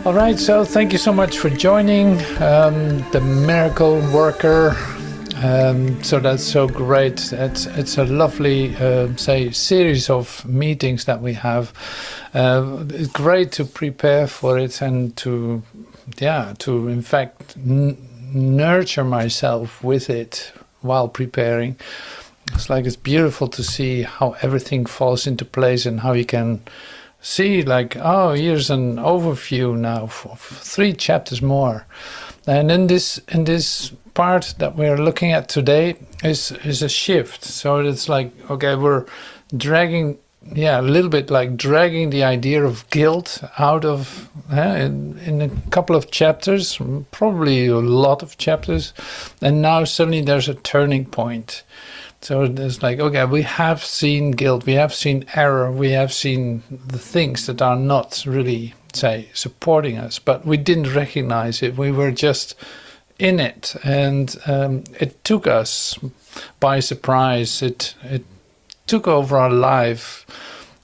All right, so thank you so much for joining the Miracle Worker. So that's so great. It's a lovely, series of meetings that we have. It's great to prepare for it and to in fact nurture myself with it while preparing. It's beautiful to see how everything falls into place and how you can see here's an overview now for 3 chapters more. And in this part that we're looking at today is a shift. So it's we're dragging a little bit dragging the idea of guilt out of in a couple of chapters, probably a lot of chapters, and now suddenly there's a turning point. So it's we have seen guilt, we have seen error, we have seen the things that are not really, supporting us, but we didn't recognize it. We were just in it, and it took us by surprise. It took over our life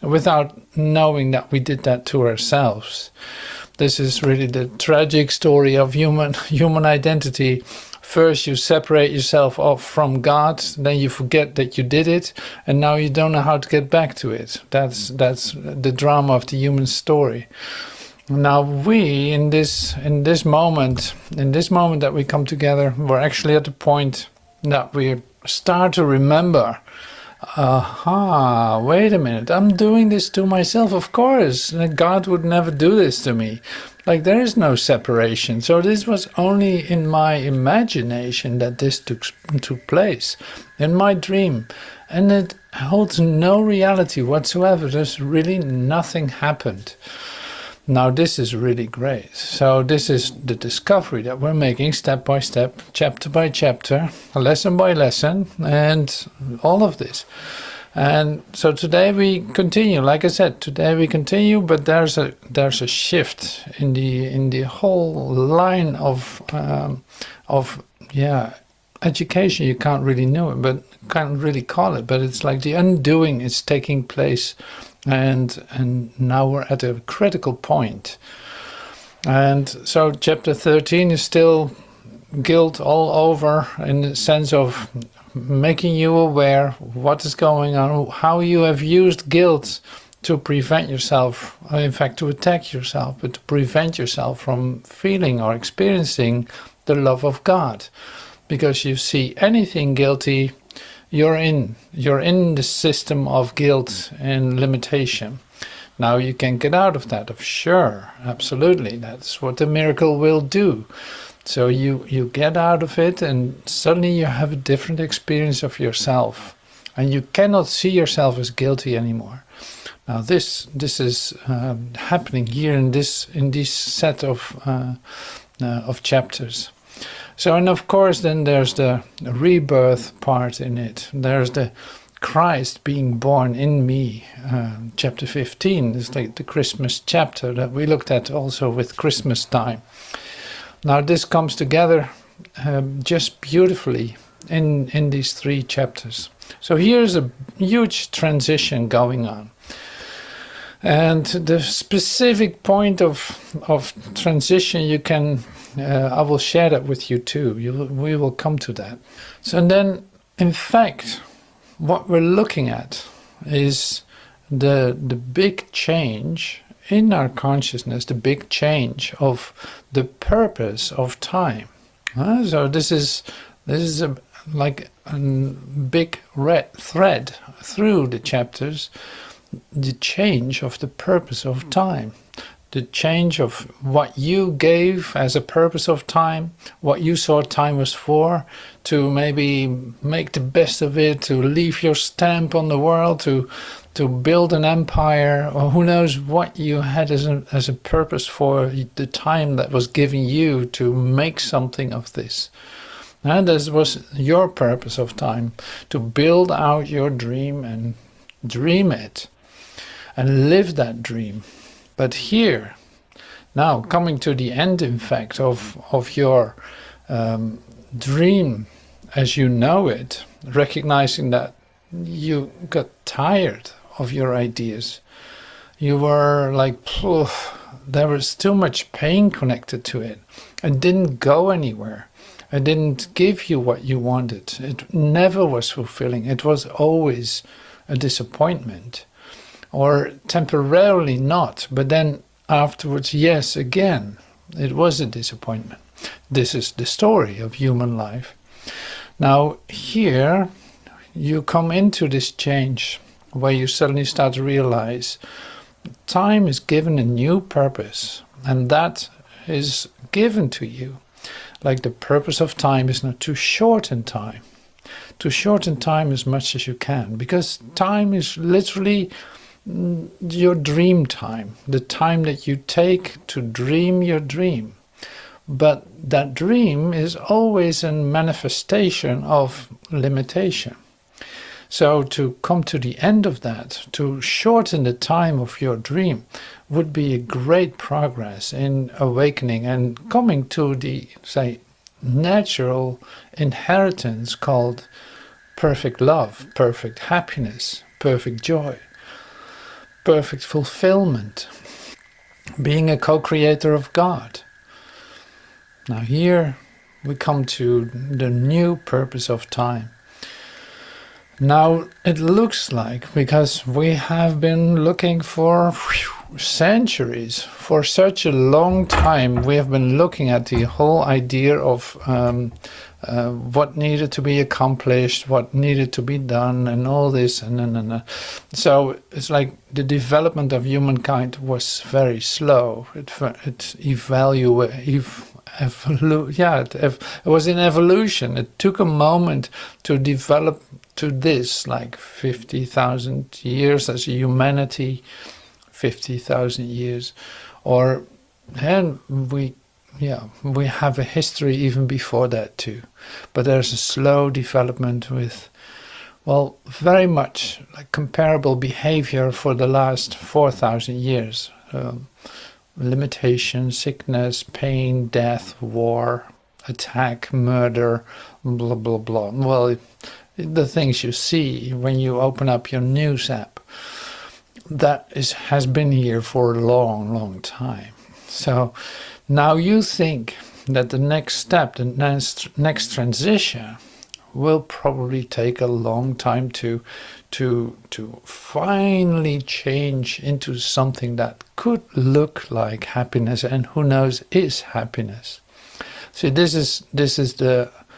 without knowing that we did that to ourselves. This is really the tragic story of human identity. First, you separate yourself off from God, then you forget that you did it, and now you don't know how to get back to it. That's the drama of the human story. Now we, in this moment that we come together, we're actually at the point that we start to remember, wait a minute, I'm doing this to myself, of course. God would never do this to me. There is no separation. So this was only in my imagination that this took place, in my dream. And it holds no reality whatsoever. There's really nothing happened. Now this is really great. So this is the discovery that we're making step by step, chapter by chapter, lesson by lesson, and all of this. And so today we continue. Like I said, today we continue, but there's a shift in the whole line of education. You can't really know it, but can't really call it. But it's the undoing is taking place, and now we're at a critical point. And so chapter 13 is still guilt all over, in the sense of making you aware what is going on, how you have used guilt to prevent yourself, in fact to attack yourself, but to prevent yourself from feeling or experiencing the love of God. Because you see anything guilty, you're in the system of guilt and limitation. Now you can get out of that, sure, absolutely, that's what the miracle will do. So you get out of it, and suddenly you have a different experience of yourself, and you cannot see yourself as guilty anymore. Now this is happening here in this set of chapters. So, and of course then there's the rebirth part in it. There's the Christ being born in me. Chapter 15 is the Christmas chapter that we looked at also with Christmas time. Now this comes together just beautifully in these 3 chapters. So here's a huge transition going on. And the specific point of transition I will share that with you too. We will come to that. So then, in fact, what we're looking at is the big change in our consciousness, the big change of the purpose of time. So this is a big red thread through the chapters, the change of the purpose of time, the change of what you gave as a purpose of time, what you saw time was for, to maybe make the best of it, to leave your stamp on the world, to build an empire, or who knows what you had as a purpose for the time that was given you to make something of this. And this was your purpose of time, to build out your dream and dream it and live that dream. But here, now coming to the end, in fact, of your dream as you know it, recognizing that you got tired of your ideas. You were like, there was too much pain connected to it. It didn't go anywhere. It didn't give you what you wanted. It never was fulfilling. It was always a disappointment, or temporarily not, but then afterwards, yes, again, it was a disappointment. This is the story of human life. Now here you come into this change where you suddenly start to realize time is given a new purpose, and that is given to you. Like the purpose of time is not to shorten time. To shorten time as much as you can, because time is literally your dream time, the time that you take to dream your dream. But that dream is always a manifestation of limitation. So to come to the end of that, to shorten the time of your dream, would be a great progress in awakening and coming to the, say, natural inheritance called perfect love, perfect happiness, perfect joy, perfect fulfillment, being a co-creator of God. Now here we come to the new purpose of time. Now it looks like, because we have been looking for centuries, for such a long time, we have been looking at the whole idea of what needed to be accomplished, what needed to be done, and all this, and so it's like the development of humankind was very slow. It was in evolution. It took a moment to develop to this, like 50,000 years as a humanity, 50,000 years, and we have a history even before that too. But there's a slow development with, well, very much like comparable behavior for the last 4,000 years. Limitation, sickness, pain, death, war, attack, murder, blah, blah, blah. Well, the things you see when you open up your news app, has been here for a long, long time. So now you think that the next step, the next transition, will probably take a long time to finally change into something that could look like happiness, and who knows, is happiness. See, this is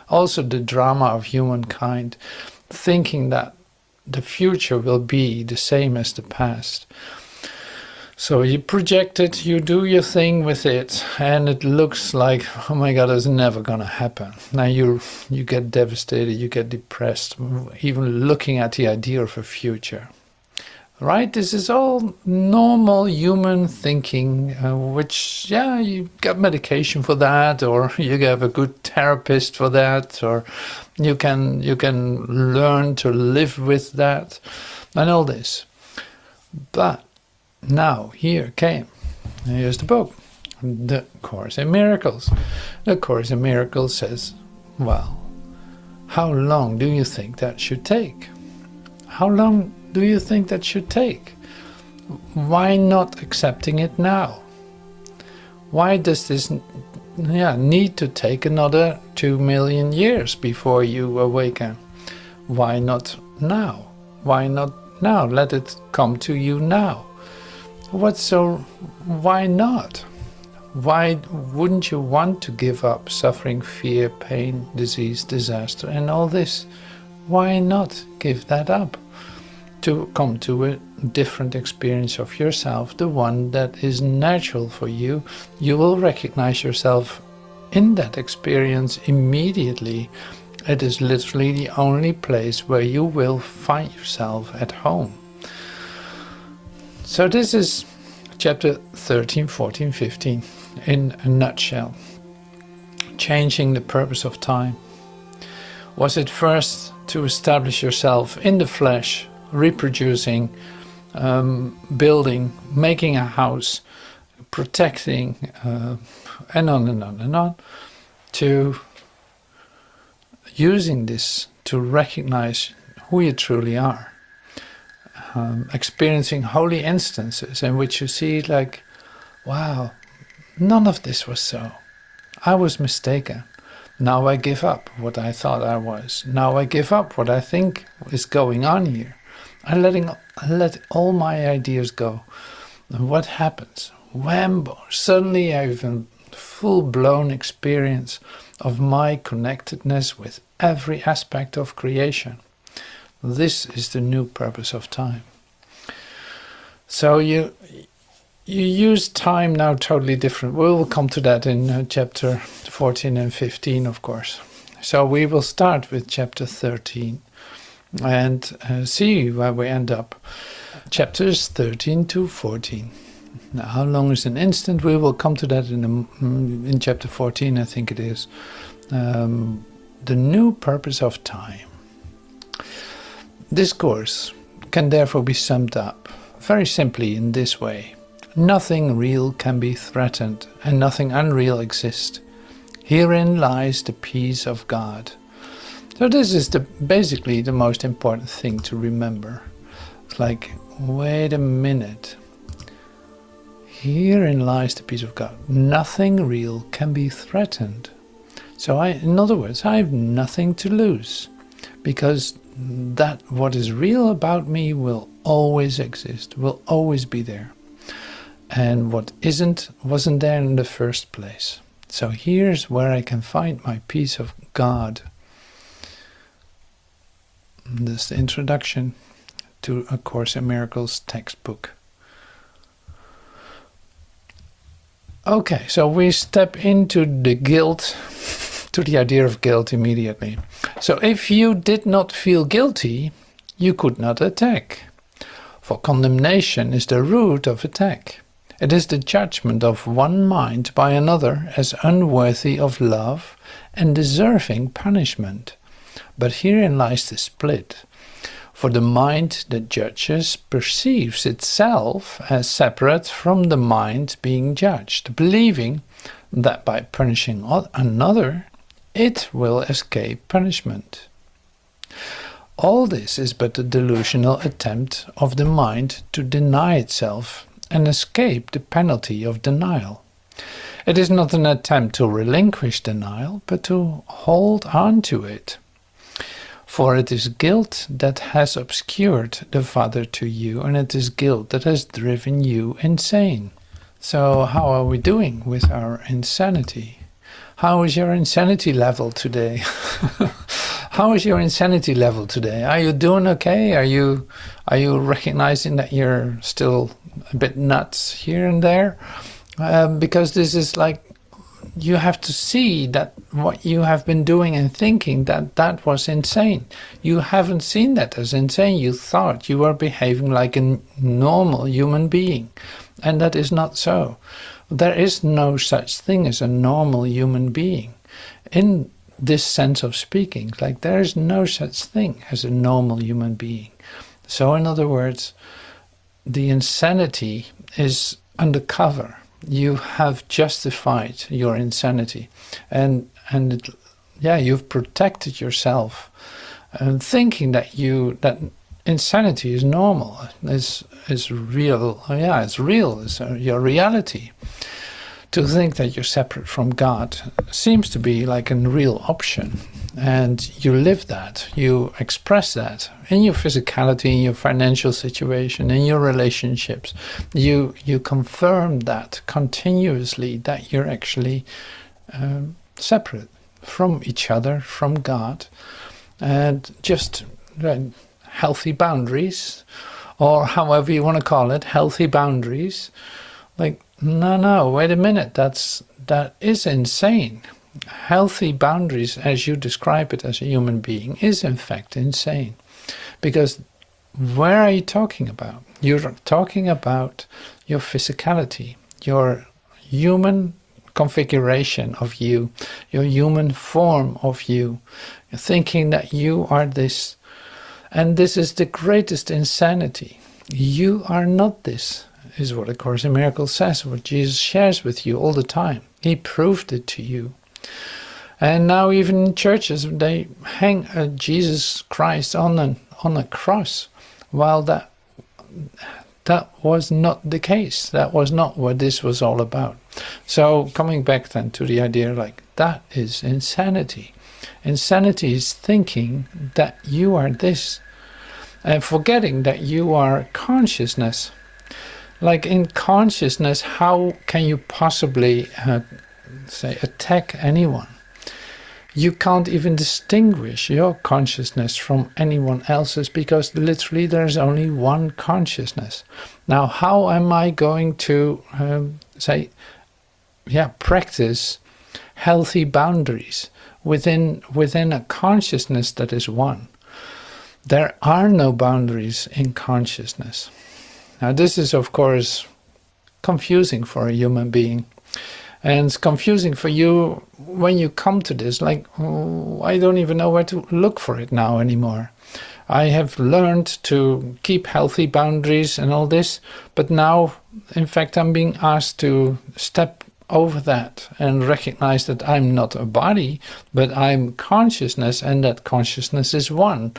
also the drama of humankind, thinking that the future will be the same as the past. So you project it, you do your thing with it, and it looks like, oh my God, it's never gonna happen. Now you get devastated, you get depressed, even looking at the idea of a future. Right? This is all normal human thinking, which, you got medication for that, or you have a good therapist for that, or you can learn to live with that, and all this. But now here's the book, The Course in Miracles. The Course in Miracles says, well, how long do you think that should take? How long do you think that should take? Why not accepting it now? Why does this need to take another 2 million years before you awaken? Why not now? Why not now? Let it come to you now. Why not? Why wouldn't you want to give up suffering, fear, pain, disease, disaster, and all this? Why not give that up to come to a different experience of yourself, the one that is natural for you? You will recognize yourself in that experience immediately. It is literally the only place where you will find yourself at home. So this is chapter 13, 14, 15 in a nutshell. Changing the purpose of time. Was it first to establish yourself in the flesh, reproducing, building, making a house, protecting, and on and on and on, to using this to recognize who you truly are, experiencing holy instances in which you see like, wow, none of this was so. I was mistaken. Now I give up what I thought I was. Now I give up what I think is going on here. I let all my ideas go. And what happens? Whambo! Suddenly I have a full-blown experience of my connectedness with every aspect of creation. This is the new purpose of time. So you use time now totally different. We will come to that in chapter 14 and 15, of course. So we will start with chapter 13 and see where we end up. Chapters 13 to 14. Now, how long is an instant? We will come to that in chapter 14, I think it is. The new purpose of time. This course can therefore be summed up very simply in this way. Nothing real can be threatened, and nothing unreal exists. Herein lies the peace of God. So this is basically the most important thing to remember. It's like, wait a minute. Herein lies the peace of God. Nothing real can be threatened. So in other words, I have nothing to lose, because that what is real about me will always exist, will always be there. And what wasn't there in the first place. So here's where I can find my peace of God. This is the introduction to A Course in Miracles textbook. Okay, so we step into the guilt, to the idea of guilt immediately. So if you did not feel guilty, you could not attack. For condemnation is the root of attack. It is the judgment of one mind by another as unworthy of love and deserving punishment. But herein lies the split. For the mind that judges perceives itself as separate from the mind being judged, believing that by punishing another, it will escape punishment. All this is but a delusional attempt of the mind to deny itself and escape the penalty of denial. It is not an attempt to relinquish denial, but to hold on to it. For it is guilt that has obscured the Father to you, and it is guilt that has driven you insane. So how are we doing with our insanity? How is your insanity level today? How is your insanity level today? Are you doing okay? Are you recognizing that you're still a bit nuts here and there? Because this is like, you have to see that what you have been doing and thinking, that was insane. You haven't seen that as insane. You thought you were behaving like a normal human being, and that is not so. There is no such thing as a normal human being. In this sense of speaking, like there is no such thing as a normal human being. So in other words, the insanity is undercover. You have justified your insanity, and you've protected yourself, thinking that insanity is normal, is real. It's real. It's your reality. To think that you're separate from God seems to be like a real option, and you live that, you express that in your physicality, in your financial situation, in your relationships. You confirm that continuously, that you're actually separate from each other, from God, and just healthy boundaries, or however you want to call it, healthy boundaries. Like, no, wait a minute, that is insane. Healthy boundaries, as you describe it as a human being, is in fact insane. Because where are you talking about? You're talking about your physicality, your human configuration of you, your human form of you. You're thinking that you are this. And this is the greatest insanity. You are not this, is what A Course in Miracles says, what Jesus shares with you all the time. He proved it to you. And now even in churches, they hang Jesus Christ on a cross, while that was not the case. That was not what this was all about. So coming back then to the idea, like, that is insanity. Insanity is thinking that you are this and forgetting that you are consciousness. Like, in consciousness, how can you possibly say attack anyone? You can't even distinguish your consciousness from anyone else's, because literally there's only one consciousness. Now, how am I going to practice healthy boundaries within a consciousness that is one? There are no boundaries in consciousness. Now, this is, of course, confusing for a human being. And it's confusing for you when you come to this, like, oh, I don't even know where to look for it now anymore. I have learned to keep healthy boundaries and all this, but now, in fact, I'm being asked to step over that and recognize that I'm not a body, but I'm consciousness, and that consciousness is one.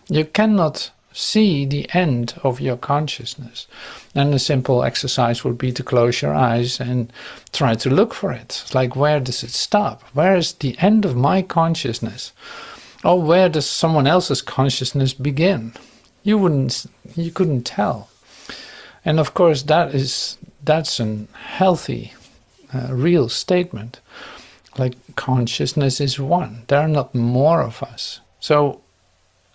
You cannot see the end of your consciousness. And a simple exercise would be to close your eyes and try to look for it. It's like, where does it stop? Where is the end of my consciousness? Or where does someone else's consciousness begin? You couldn't tell. And of course, that's a healthy, real statement. Like, consciousness is one. There are not more of us. So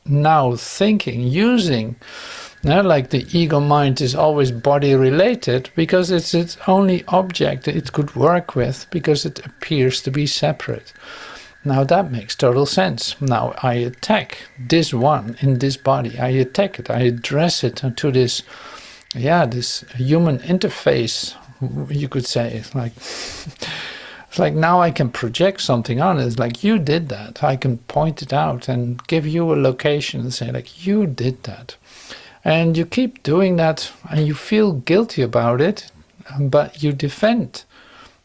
now thinking, using, like, the ego mind is always body related because it's its only object it could work with, because it appears to be separate. Now that makes total sense. Now I attack this one in this body. I attack it. I address it to this human interface, you could say. It's like now I can project something on it. It's like, you did that. I can point it out and give you a location and say, like, you did that. And you keep doing that and you feel guilty about it, but you defend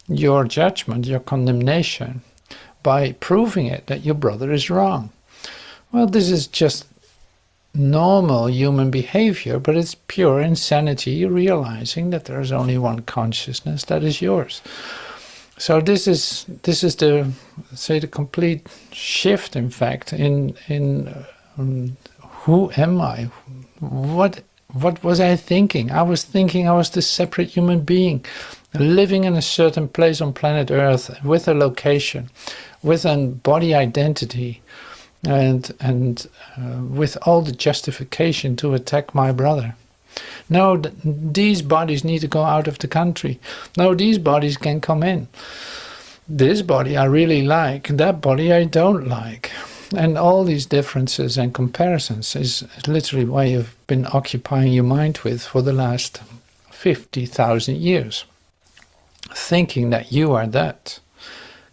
your judgment, your condemnation, by proving it that your brother is wrong. Well, this is just normal human behavior, but it's pure insanity, realizing that there is only one consciousness that is yours. So this is the complete shift, in fact, in who am I? What was I thinking? I was thinking I was this separate human being, living in a certain place on planet Earth with a location, with a body identity, and with all the justification to attack my brother. No, these bodies need to go out of the country. No, these bodies can come in. This body I really like, that body I don't like. And all these differences and comparisons is literally what you've been occupying your mind with for the last 50,000 years. Thinking that you are that.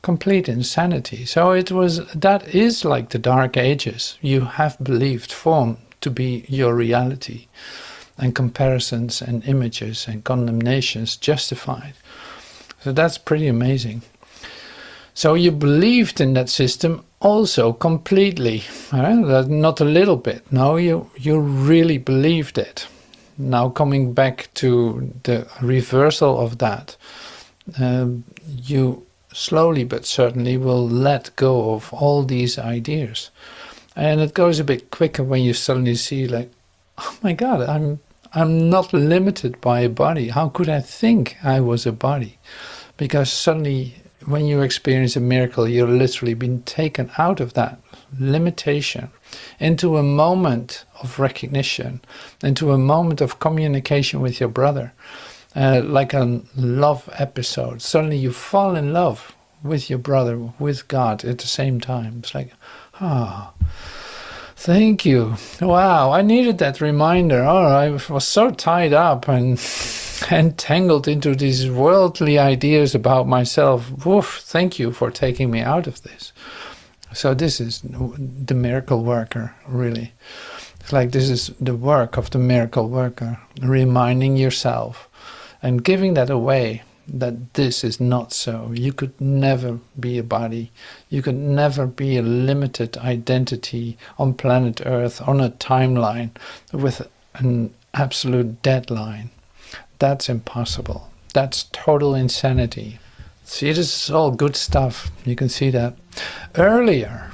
Complete insanity. So that is like the Dark Ages. You have believed form to be your reality, and comparisons and images and condemnations justified. So that's pretty amazing. So you believed in that system also completely, not a little bit. No, you really believed it. Now coming back to the reversal of that, you slowly but certainly will let go of all these ideas. And it goes a bit quicker when you suddenly see, like, oh my God, I'm not limited by a body. How could I think I was a body? Because suddenly, when you experience a miracle, you're literally being taken out of that limitation into a moment of recognition, into a moment of communication with your brother, like a love episode. Suddenly you fall in love with your brother, with God at the same time. It's like, thank you. Wow, I needed that reminder. Oh, I was so tied up and entangled into these worldly ideas about myself. Woof, thank you for taking me out of this. So this is the miracle worker, really. It's like this is the work of the miracle worker, reminding yourself and giving that away, that this is not so. You could never be a body. You could never be a limited identity on planet Earth, on a timeline, with absolute deadline. That's impossible. That's total insanity. See, this is all good stuff. You can see that. Earlier,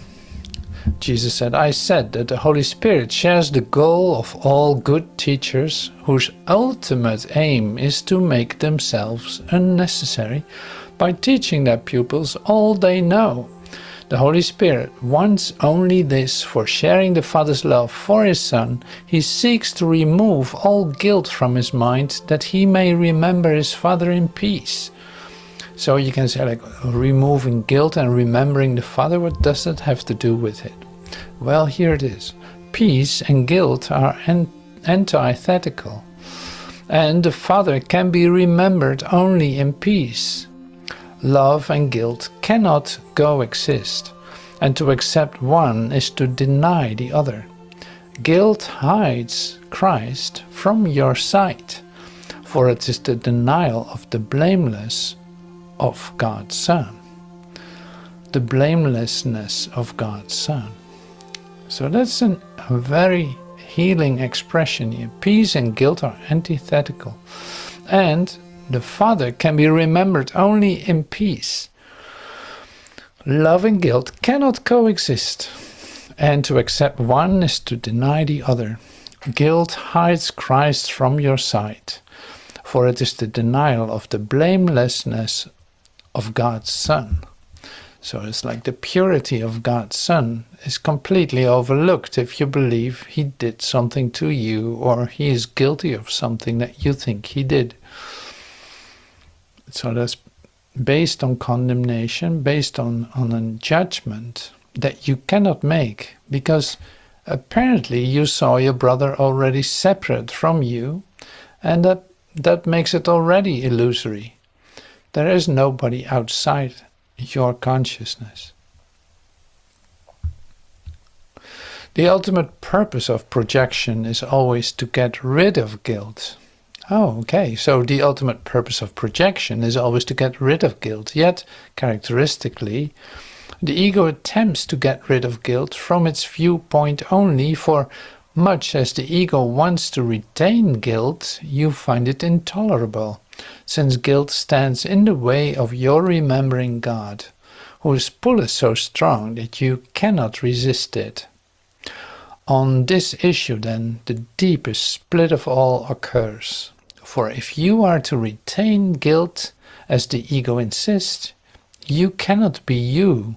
Jesus said, I said that the Holy Spirit shares the goal of all good teachers whose ultimate aim is to make themselves unnecessary by teaching their pupils all they know. The Holy Spirit wants only this: for sharing the Father's love for his Son, he seeks to remove all guilt from his mind that he may remember his Father in peace. So you can say, like, removing guilt and remembering the Father, what does that have to do with it? Well, here it is. Peace and guilt are antithetical, and the Father can be remembered only in peace. Love and guilt cannot coexist, and to accept one is to deny the other. Guilt hides Christ from your sight, for it is the denial of the blameless of God's Son. The blamelessness of God's Son. So that's a very healing expression here. Peace and guilt are antithetical, and the Father can be remembered only in peace. Love and guilt cannot coexist, and to accept one is to deny the other. Guilt hides Christ from your sight, for it is the denial of the blamelessness of God's Son. So it's like the purity of God's Son is completely overlooked if you believe he did something to you, or he is guilty of something that you think he did. So that's based on condemnation, based on a judgment that you cannot make, because apparently you saw your brother already separate from you, and that makes it already illusory. There is nobody outside your consciousness. The ultimate purpose of projection is always to get rid of guilt. Oh, okay, so the ultimate purpose of projection is always to get rid of guilt. Yet, characteristically, the ego attempts to get rid of guilt from its viewpoint only, for much as the ego wants to retain guilt, you find it intolerable, since guilt stands in the way of your remembering God, whose pull is so strong that you cannot resist it. On this issue, then, the deepest split of all occurs. For if you are to retain guilt, as the ego insists, you cannot be you.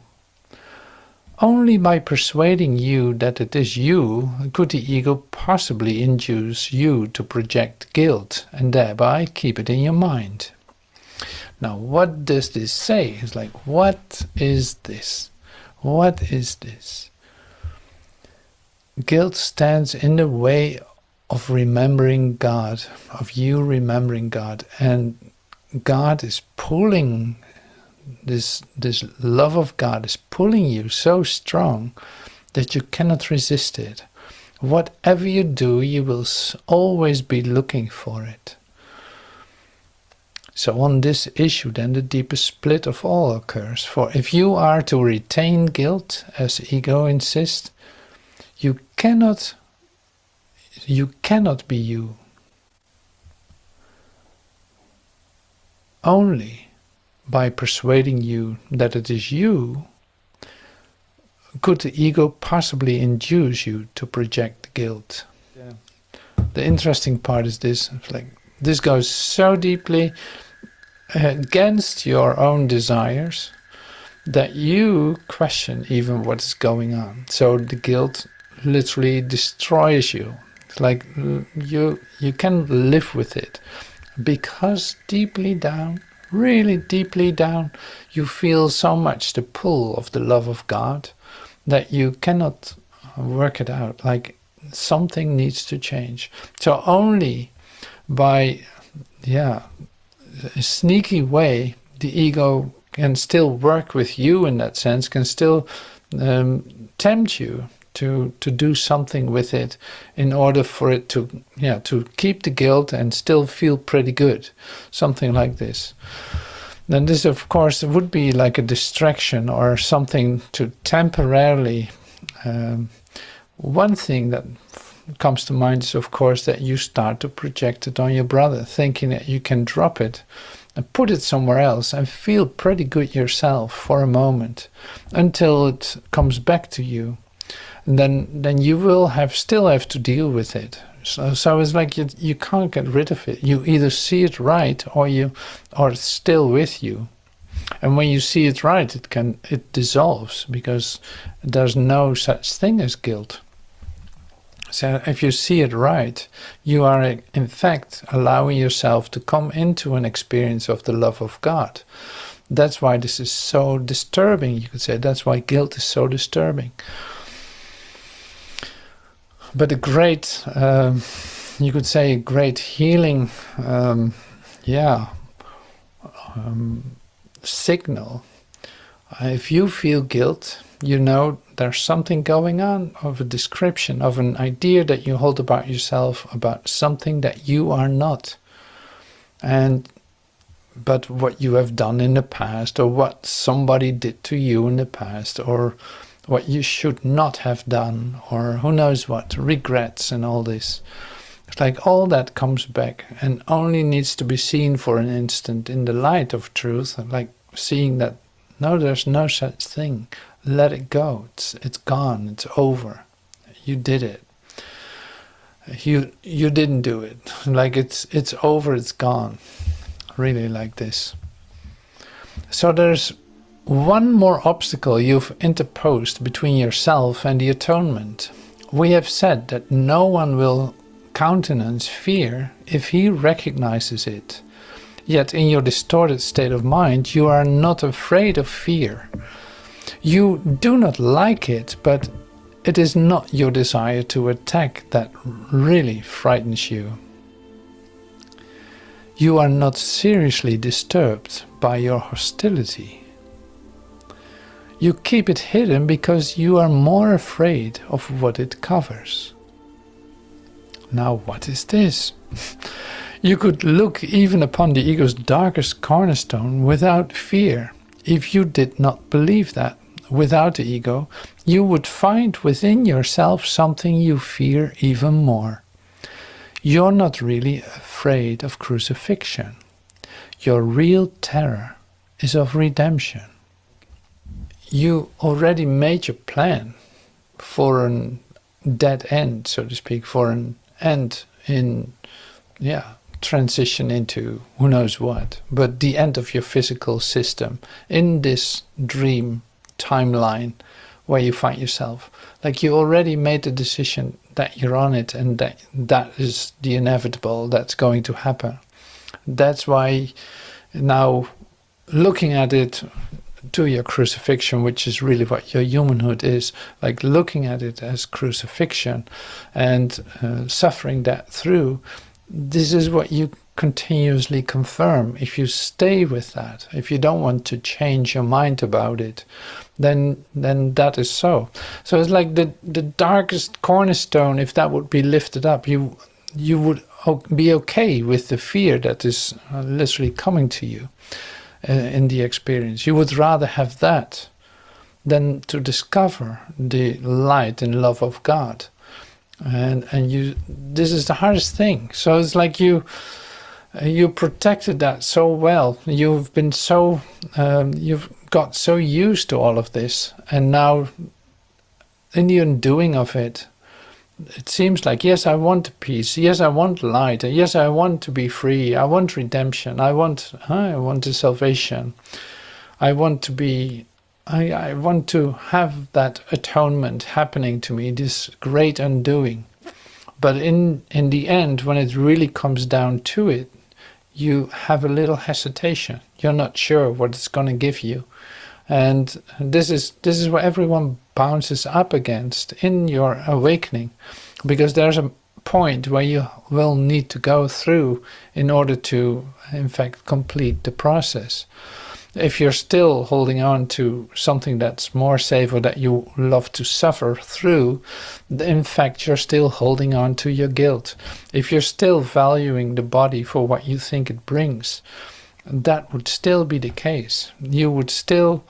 Only by persuading you that it is you could the ego possibly induce you to project guilt and thereby keep it in your mind. Now, what does this say? It's like, what is this? What is this? Guilt stands in the way of remembering God, of you remembering God, and God is pulling, this love of God is pulling you so strong that you cannot resist it. Whatever you do, you will always be looking for it. So on this issue, then, the deepest split of all occurs. For if you are to retain guilt, as ego insists, you cannot be you. Only by persuading you that it is you could the ego possibly induce you to project guilt. Yeah. The interesting part is this. It's like, this goes so deeply against your own desires that you question even what is going on. So the guilt literally destroys you. It's like you can live with it, because deeply down, really deeply down, you feel so much the pull of the love of God that you cannot work it out. Like, something needs to change. So only by a sneaky way, the ego can still work with you in that sense, can still tempt you to do something with it in order for it to keep the guilt and still feel pretty good. Something like this. Then this, of course, would be like a distraction or something to temporarily. One thing that comes to mind is, of course, that you start to project it on your brother, thinking that you can drop it and put it somewhere else and feel pretty good yourself for a moment until it comes back to you. And then you will still have to deal with it. So it's like you can't get rid of it. You either see it right or it's still with you. And when you see it right, it dissolves, because there's no such thing as guilt. So if you see it right, you are in fact allowing yourself to come into an experience of the love of God. That's why this is so disturbing, you could say. That's why guilt is so disturbing. But a great, you could say, great healing, signal. If you feel guilt, you know there's something going on, of a description, of an idea that you hold about yourself, about something that you are not. But what you have done in the past, or what somebody did to you in the past, or what you should not have done, or who knows what, regrets and all this. It's like all that comes back and only needs to be seen for an instant in the light of truth, like seeing that, no, there's no such thing. Let it go. It's gone. It's over. You did it. You didn't do it. Like it's over. It's gone. Really like this. So there's one more obstacle you've interposed between yourself and the atonement. We have said that no one will countenance fear if he recognizes it. Yet in your distorted state of mind, you are not afraid of fear. You do not like it, but it is not your desire to attack that really frightens you. You are not seriously disturbed by your hostility. You keep it hidden because you are more afraid of what it covers. Now, what is this? You could look even upon the ego's darkest cornerstone without fear. If you did not believe that, without the ego, you would find within yourself something you fear even more. You're not really afraid of crucifixion. Your real terror is of redemption. You already made your plan for a dead end, so to speak, for an end in, transition into who knows what, but the end of your physical system in this dream timeline where you find yourself. Like you already made the decision that you're on it, and that is the inevitable that's going to happen. That's why now looking at it to your crucifixion, which is really what your humanhood is, like looking at it as crucifixion and suffering that through, this is what you continuously confirm. If you stay with that, if you don't want to change your mind about it, then that is so. So it's like the darkest cornerstone, if that would be lifted up, you would be okay with the fear that is literally coming to you in the experience. You would rather have that than to discover the light and love of God. And this is the hardest thing. So it's like you protected that so well. You've been so you've got so used to all of this, and now in the undoing of it, it seems like, yes, I want peace. Yes, I want light. Yes, I want to be free. I want redemption. I want the salvation. I want to be. I want to have that atonement happening to me, this great undoing. But in the end, when it really comes down to it, you have a little hesitation. You're not sure what it's going to give you. And this is what everyone bounces up against in your awakening, because there's a point where you will need to go through in order to, in fact, complete the process. If you're still holding on to something that's more safe or that you love to suffer through, in fact, you're still holding on to your guilt. If you're still valuing the body for what you think it brings, that would still be the case. You would still,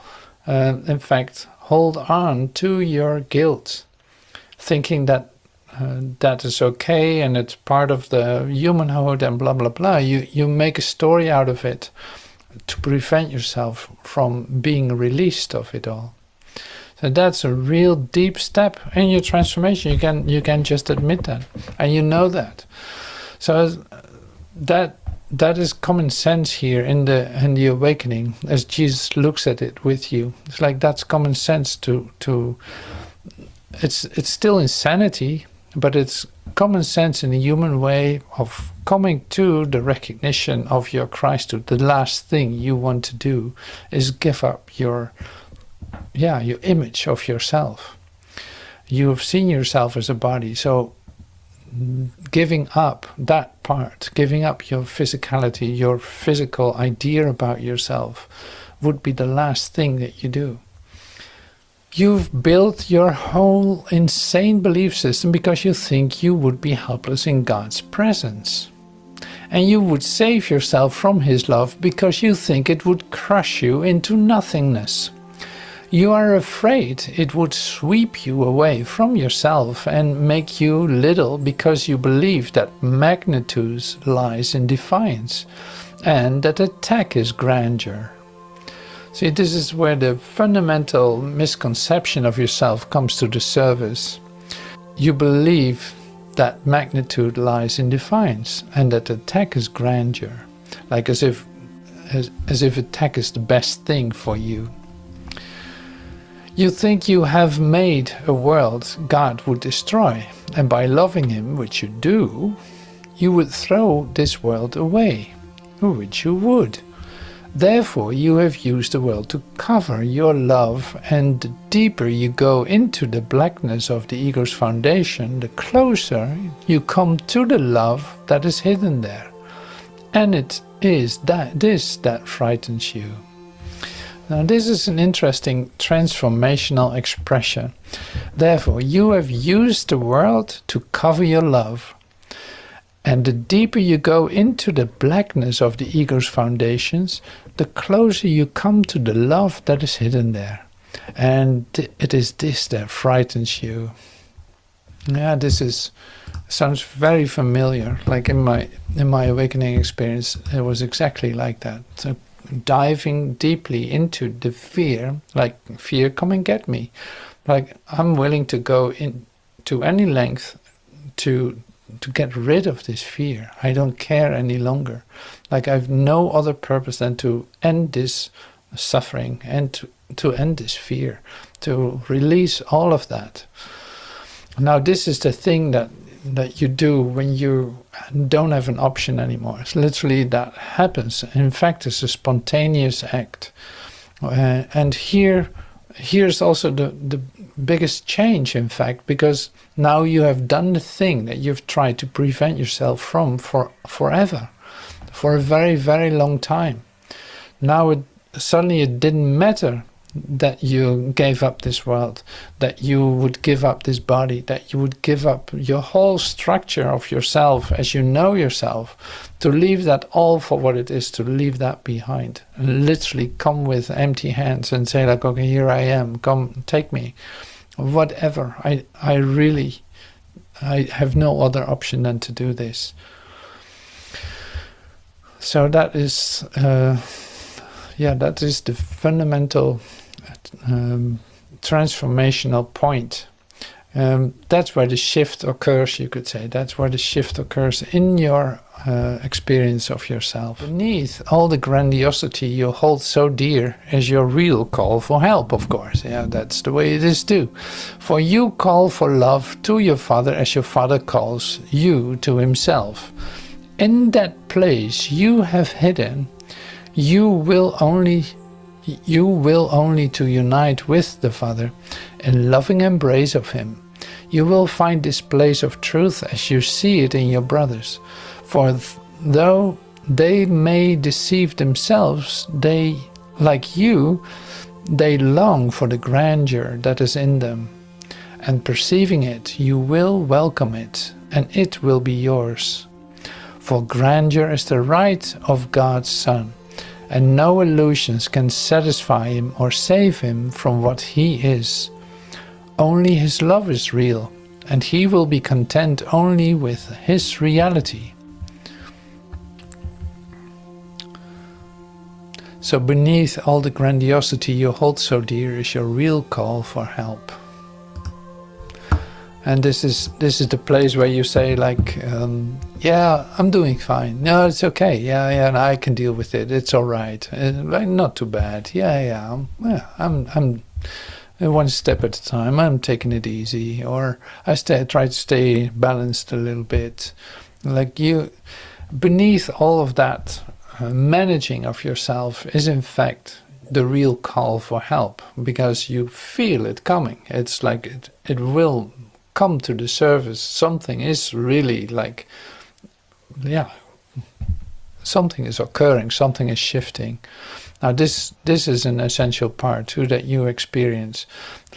in fact, hold on to your guilt, thinking that that is okay and it's part of the humanhood and blah blah blah. You make a story out of it to prevent yourself from being released of it all. So that's a real deep step in your transformation. You can just admit that, and you know that. So that is common sense here in the awakening, as Jesus looks at it with you. It's like that's common sense to it's still insanity, but it's common sense in a human way of coming to the recognition of your Christhood. The last thing you want to do is give up your image of yourself. You have seen yourself as a body, so giving up that part, giving up your physicality, your physical idea about yourself, would be the last thing that you do. You've built your whole insane belief system because you think you would be helpless in God's presence. And you would save yourself from His love because you think it would crush you into nothingness. You are afraid it would sweep you away from yourself and make you little because you believe that magnitude lies in defiance and that attack is grandeur. See, this is where the fundamental misconception of yourself comes to the surface. You believe that magnitude lies in defiance and that attack is grandeur, like as if attack is the best thing for you. You think you have made a world God would destroy, and by loving Him, which you do, you would throw this world away, which you would. Therefore, you have used the world to cover your love, and the deeper you go into the blackness of the ego's foundation, the closer you come to the love that is hidden there. And it is this that frightens you. Now, this is an interesting transformational expression. Therefore, you have used the world to cover your love. And the deeper you go into the blackness of the ego's foundations, the closer you come to the love that is hidden there. And it is this that frightens you. Yeah, sounds very familiar. Like in my awakening experience, it was exactly like that. So diving deeply into the fear, like fear, come and get me. Like I'm willing to go into any length to get rid of this fear. I don't care any longer. Like I've no other purpose than to end this suffering and to end this fear, to release all of that. Now this is the thing that you do when you don't have an option anymore. It's literally that happens. In fact, it's a spontaneous act. And here's also the biggest change, in fact, because now you have done the thing that you've tried to prevent yourself from forever, for a very, very long time. Now suddenly it didn't matter that you gave up this world, that you would give up this body, that you would give up your whole structure of yourself as you know yourself, to leave that all for what it is, to leave that behind, and literally come with empty hands and say like, okay, here I am, come take me, whatever. I have no other option than to do this. So that is the fundamental transformational point. That's where the shift occurs, you could say. That's where the shift occurs in your experience of yourself. Beneath all the grandiosity you hold so dear is your real call for help, of course. Yeah, that's the way it is too. For you call for love to your Father as your Father calls you to Himself. In that place you have hidden, you will only to unite with the Father in loving embrace of Him. You will find this place of truth as you see it in your brothers. For though they may deceive themselves, they, like you, they long for the grandeur that is in them. And perceiving it, you will welcome it, and it will be yours. For grandeur is the right of God's Son, and no illusions can satisfy Him or save Him from what He is. Only His love is real, and he will be content only with his reality. So beneath all the grandiosity you hold so dear is your real call for help. And this is the place where you say, like, yeah, I'm doing fine. No, it's okay. Yeah, I can deal with it. It's all right. Not too bad. I'm one step at a time. I'm taking it easy, or I try to stay balanced a little bit. Like you, beneath all of that managing of yourself is in fact the real call for help, because you feel it coming. It's like it will come to the surface. Something is really like, yeah, something is occurring, something is shifting. Now this is an essential part too that you experience.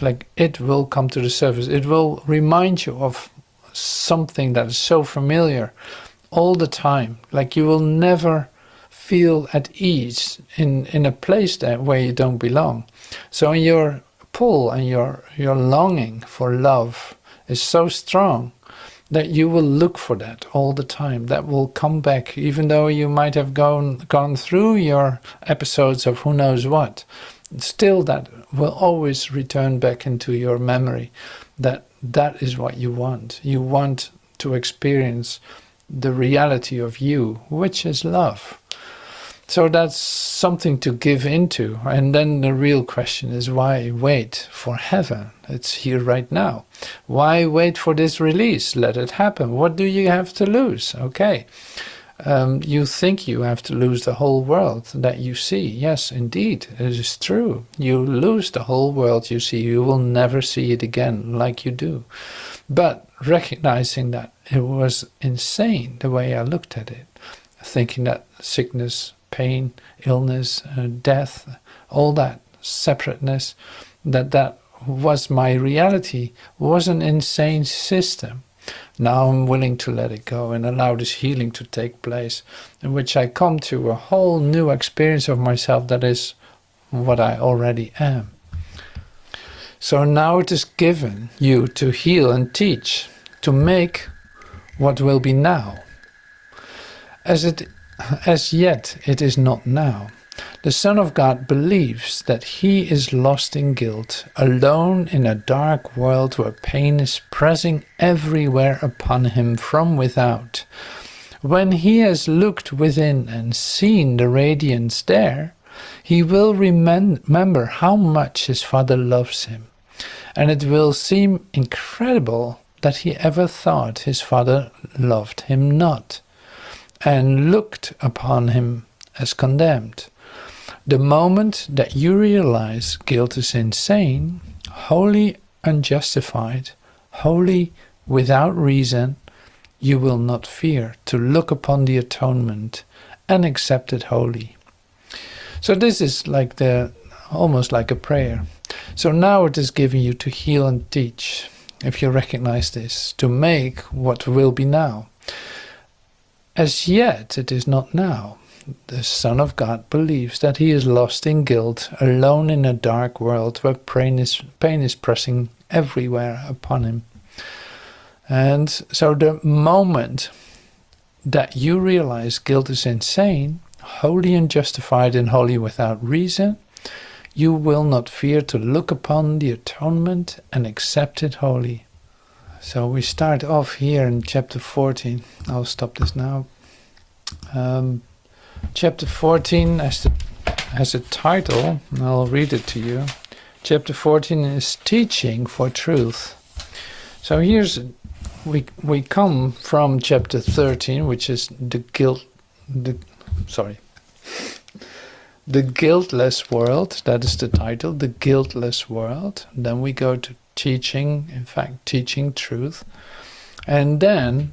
Like, it will come to the surface. It will remind you of something that is so familiar all the time. Like, you will never feel at ease in a place where you don't belong. So your pull and your longing for love is so strong that you will look for that all the time. That will come back, even though you might have gone through your episodes of who knows what. Still, that will always return back into your memory. That is what you want. You want to experience the reality of you, which is love. So that's something to give into. And then the real question is, why wait for heaven? It's here right now. Why wait for this release? Let it happen. What do you have to lose? Okay. You think you have to lose the whole world that you see. Yes, indeed, it is true. You lose the whole world you see. You will never see it again like you do. But recognizing that it was insane the way I looked at it, thinking that sickness, pain, illness, death, all that separateness, that was my reality, was an insane system. Now I'm willing to let it go and allow this healing to take place, in which I come to a whole new experience of myself that is what I already am. So now it is given you to heal and teach, to make what will be now. As yet it is not now. The Son of God believes that he is lost in guilt, alone in a dark world where pain is pressing everywhere upon him from without. When he has looked within and seen the radiance there, he will remember how much his Father loves him, and it will seem incredible that he ever thought his Father loved him not, and looked upon him as condemned. The moment that you realize guilt is insane, wholly unjustified, wholly without reason, you will not fear to look upon the atonement and accept it wholly. So this is like almost like a prayer. So now it is given you to heal and teach, if you recognize this, to make what will be now. As yet it is not now. The Son of God believes that he is lost in guilt, alone in a dark world where pain is pressing everywhere upon him. And so the moment that you realize guilt is insane, wholly unjustified and wholly without reason, you will not fear to look upon the atonement and accept it wholly. So we start off here in chapter 14. I'll stop this now. Chapter 14 has a title, and I'll read it to you. Chapter 14 is Teaching for Truth. So we come from chapter 13, which is the guiltless world. That is the title, the guiltless world. Then we go to teaching truth, and then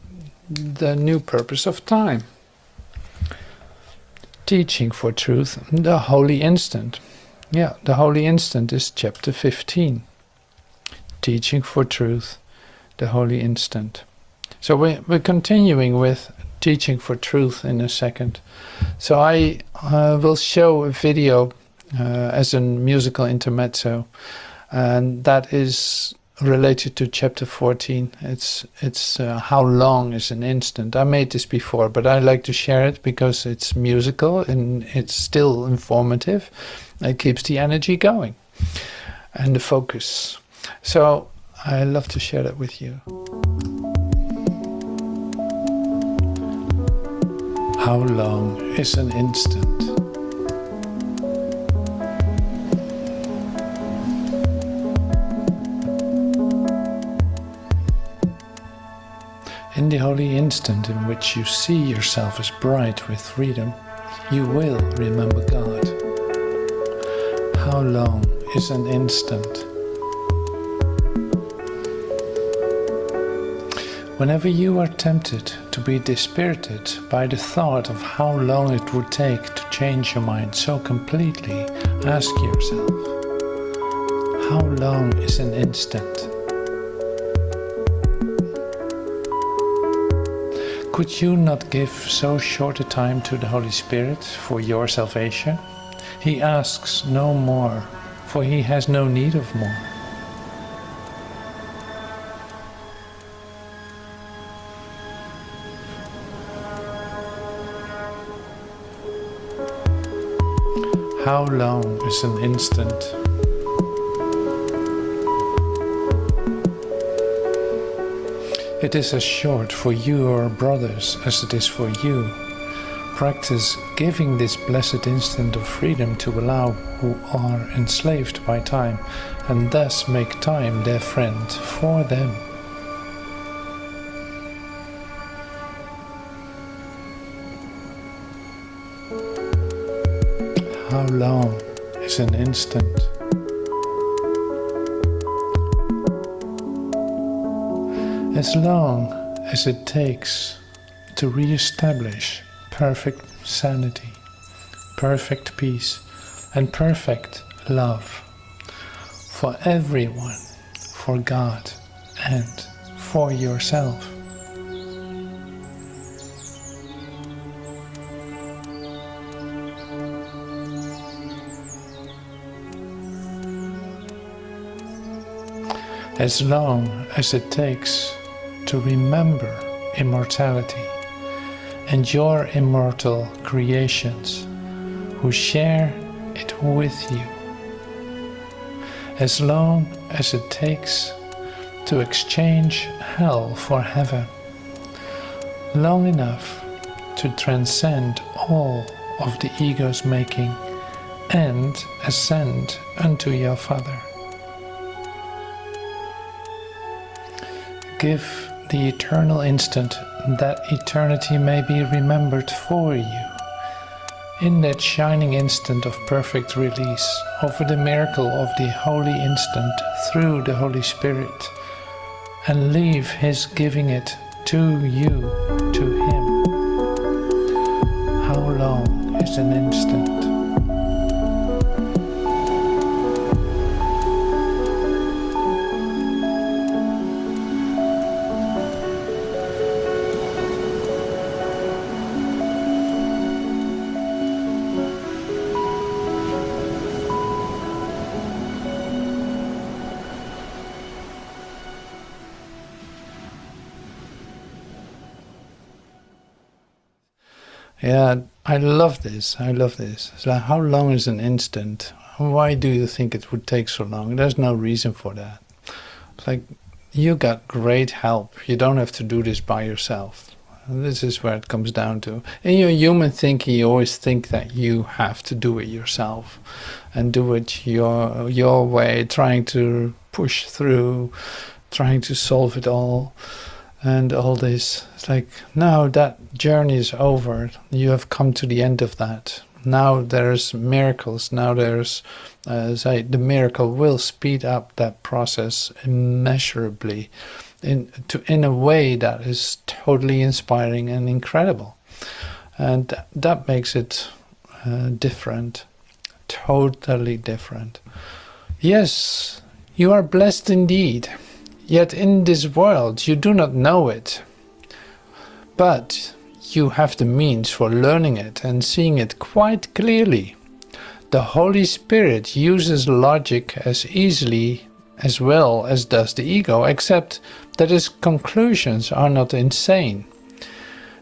the new purpose of time. Teaching for truth, the holy instant. Yeah, the holy instant is chapter 15. Teaching for truth, the holy instant. So we're continuing with teaching for truth in a second. So I will show a video as a musical intermezzo, and that is related to chapter 14. It's how long is an instant. I made this before, but I like to share it because it's musical and it's still informative. It keeps the energy going and the focus. So I love to share that with you. How long is an instant? In the holy instant in which you see yourself as bright with freedom, you will remember God. How long is an instant? Whenever you are tempted to be dispirited by the thought of how long it would take to change your mind so completely, ask yourself, how long is an instant? Could you not give so short a time to the Holy Spirit for your salvation? He asks no more, for he has no need of more. How long is an instant? It is as short for you, or brothers, as it is for you. Practice giving this blessed instant of freedom to allow who are enslaved by time, and thus make time their friend for them. How long is an instant? As long as it takes to re-establish perfect sanity, perfect peace, and perfect love for everyone, for God, and for yourself. As long as it takes to remember immortality and your immortal creations who share it with you. As long as it takes to exchange hell for heaven. Long enough to transcend all of the ego's making and ascend unto your Father. Give the eternal instant that eternity may be remembered for you. In that shining instant of perfect release, offer the miracle of the holy instant through the Holy Spirit, and leave His giving it to you, to Him. How long is an instant? Yeah, I love this. I love this. It's like, how long is an instant? Why do you think it would take so long? There's no reason for that. It's like, you got great help. You don't have to do this by yourself. And this is where it comes down to. In your human thinking, you always think that you have to do it yourself and do it your way, trying to push through, trying to solve it all. And all this, it's like, now that journey is over. You have come to the end of that. Now there's miracles. Now there's, the miracle will speed up that process immeasurably in a way that is totally inspiring and incredible. And that makes it different, totally different. Yes, you are blessed indeed. Yet in this world you do not know it, but you have the means for learning it and seeing it quite clearly. The Holy Spirit uses logic as easily as well as does the ego, except that his conclusions are not insane.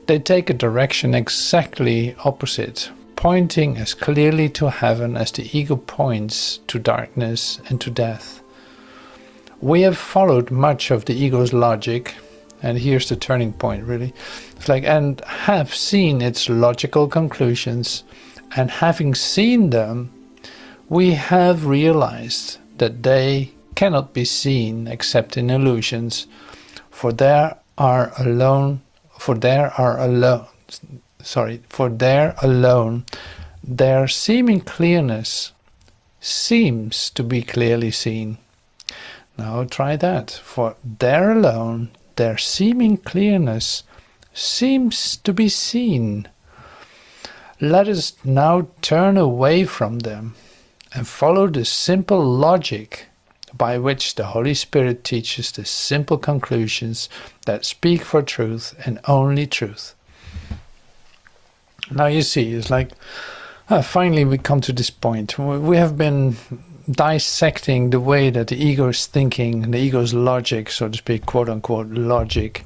They take a direction exactly opposite, pointing as clearly to heaven as the ego points to darkness and to death. We have followed much of the ego's logic, and here's the turning point really. It's like, and have seen its logical conclusions, and having seen them, we have realized that they cannot be seen except in illusions, for there alone their seeming clearness seems to be clearly seen. Now try that. For there alone their seeming clearness seems to be seen. Let us now turn away from them and follow the simple logic by which the Holy Spirit teaches the simple conclusions that speak for truth and only truth. Now you see, it's like, finally we come to this point. We have been dissecting the way that the ego is thinking, the ego's logic, so to speak, quote-unquote logic,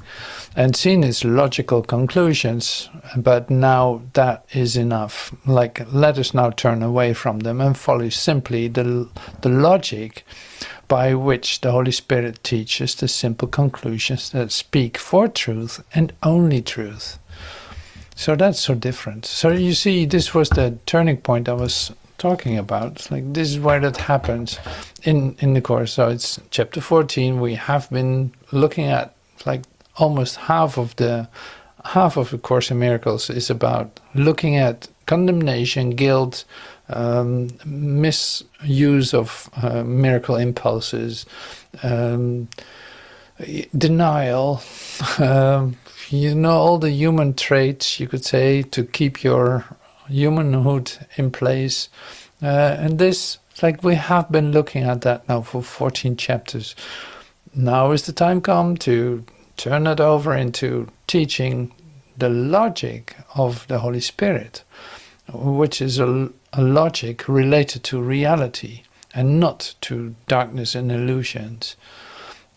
and seen its logical conclusions, but now that is enough. Like, let us now turn away from them and follow simply the logic by which the Holy Spirit teaches the simple conclusions that speak for truth and only truth. So that's so different. So you see, this was the turning point I was talking about. It's like, this is where that happens in the course. So it's chapter 14. We have been looking at like almost half of the Course in Miracles is about looking at condemnation, guilt, misuse of miracle impulses, denial, all the human traits, you could say, to keep your humanhood in place. And this, like, we have been looking at that now for 14 chapters. Now is the time come to turn it over into teaching the logic of the Holy Spirit, which is a logic related to reality and not to darkness and illusions.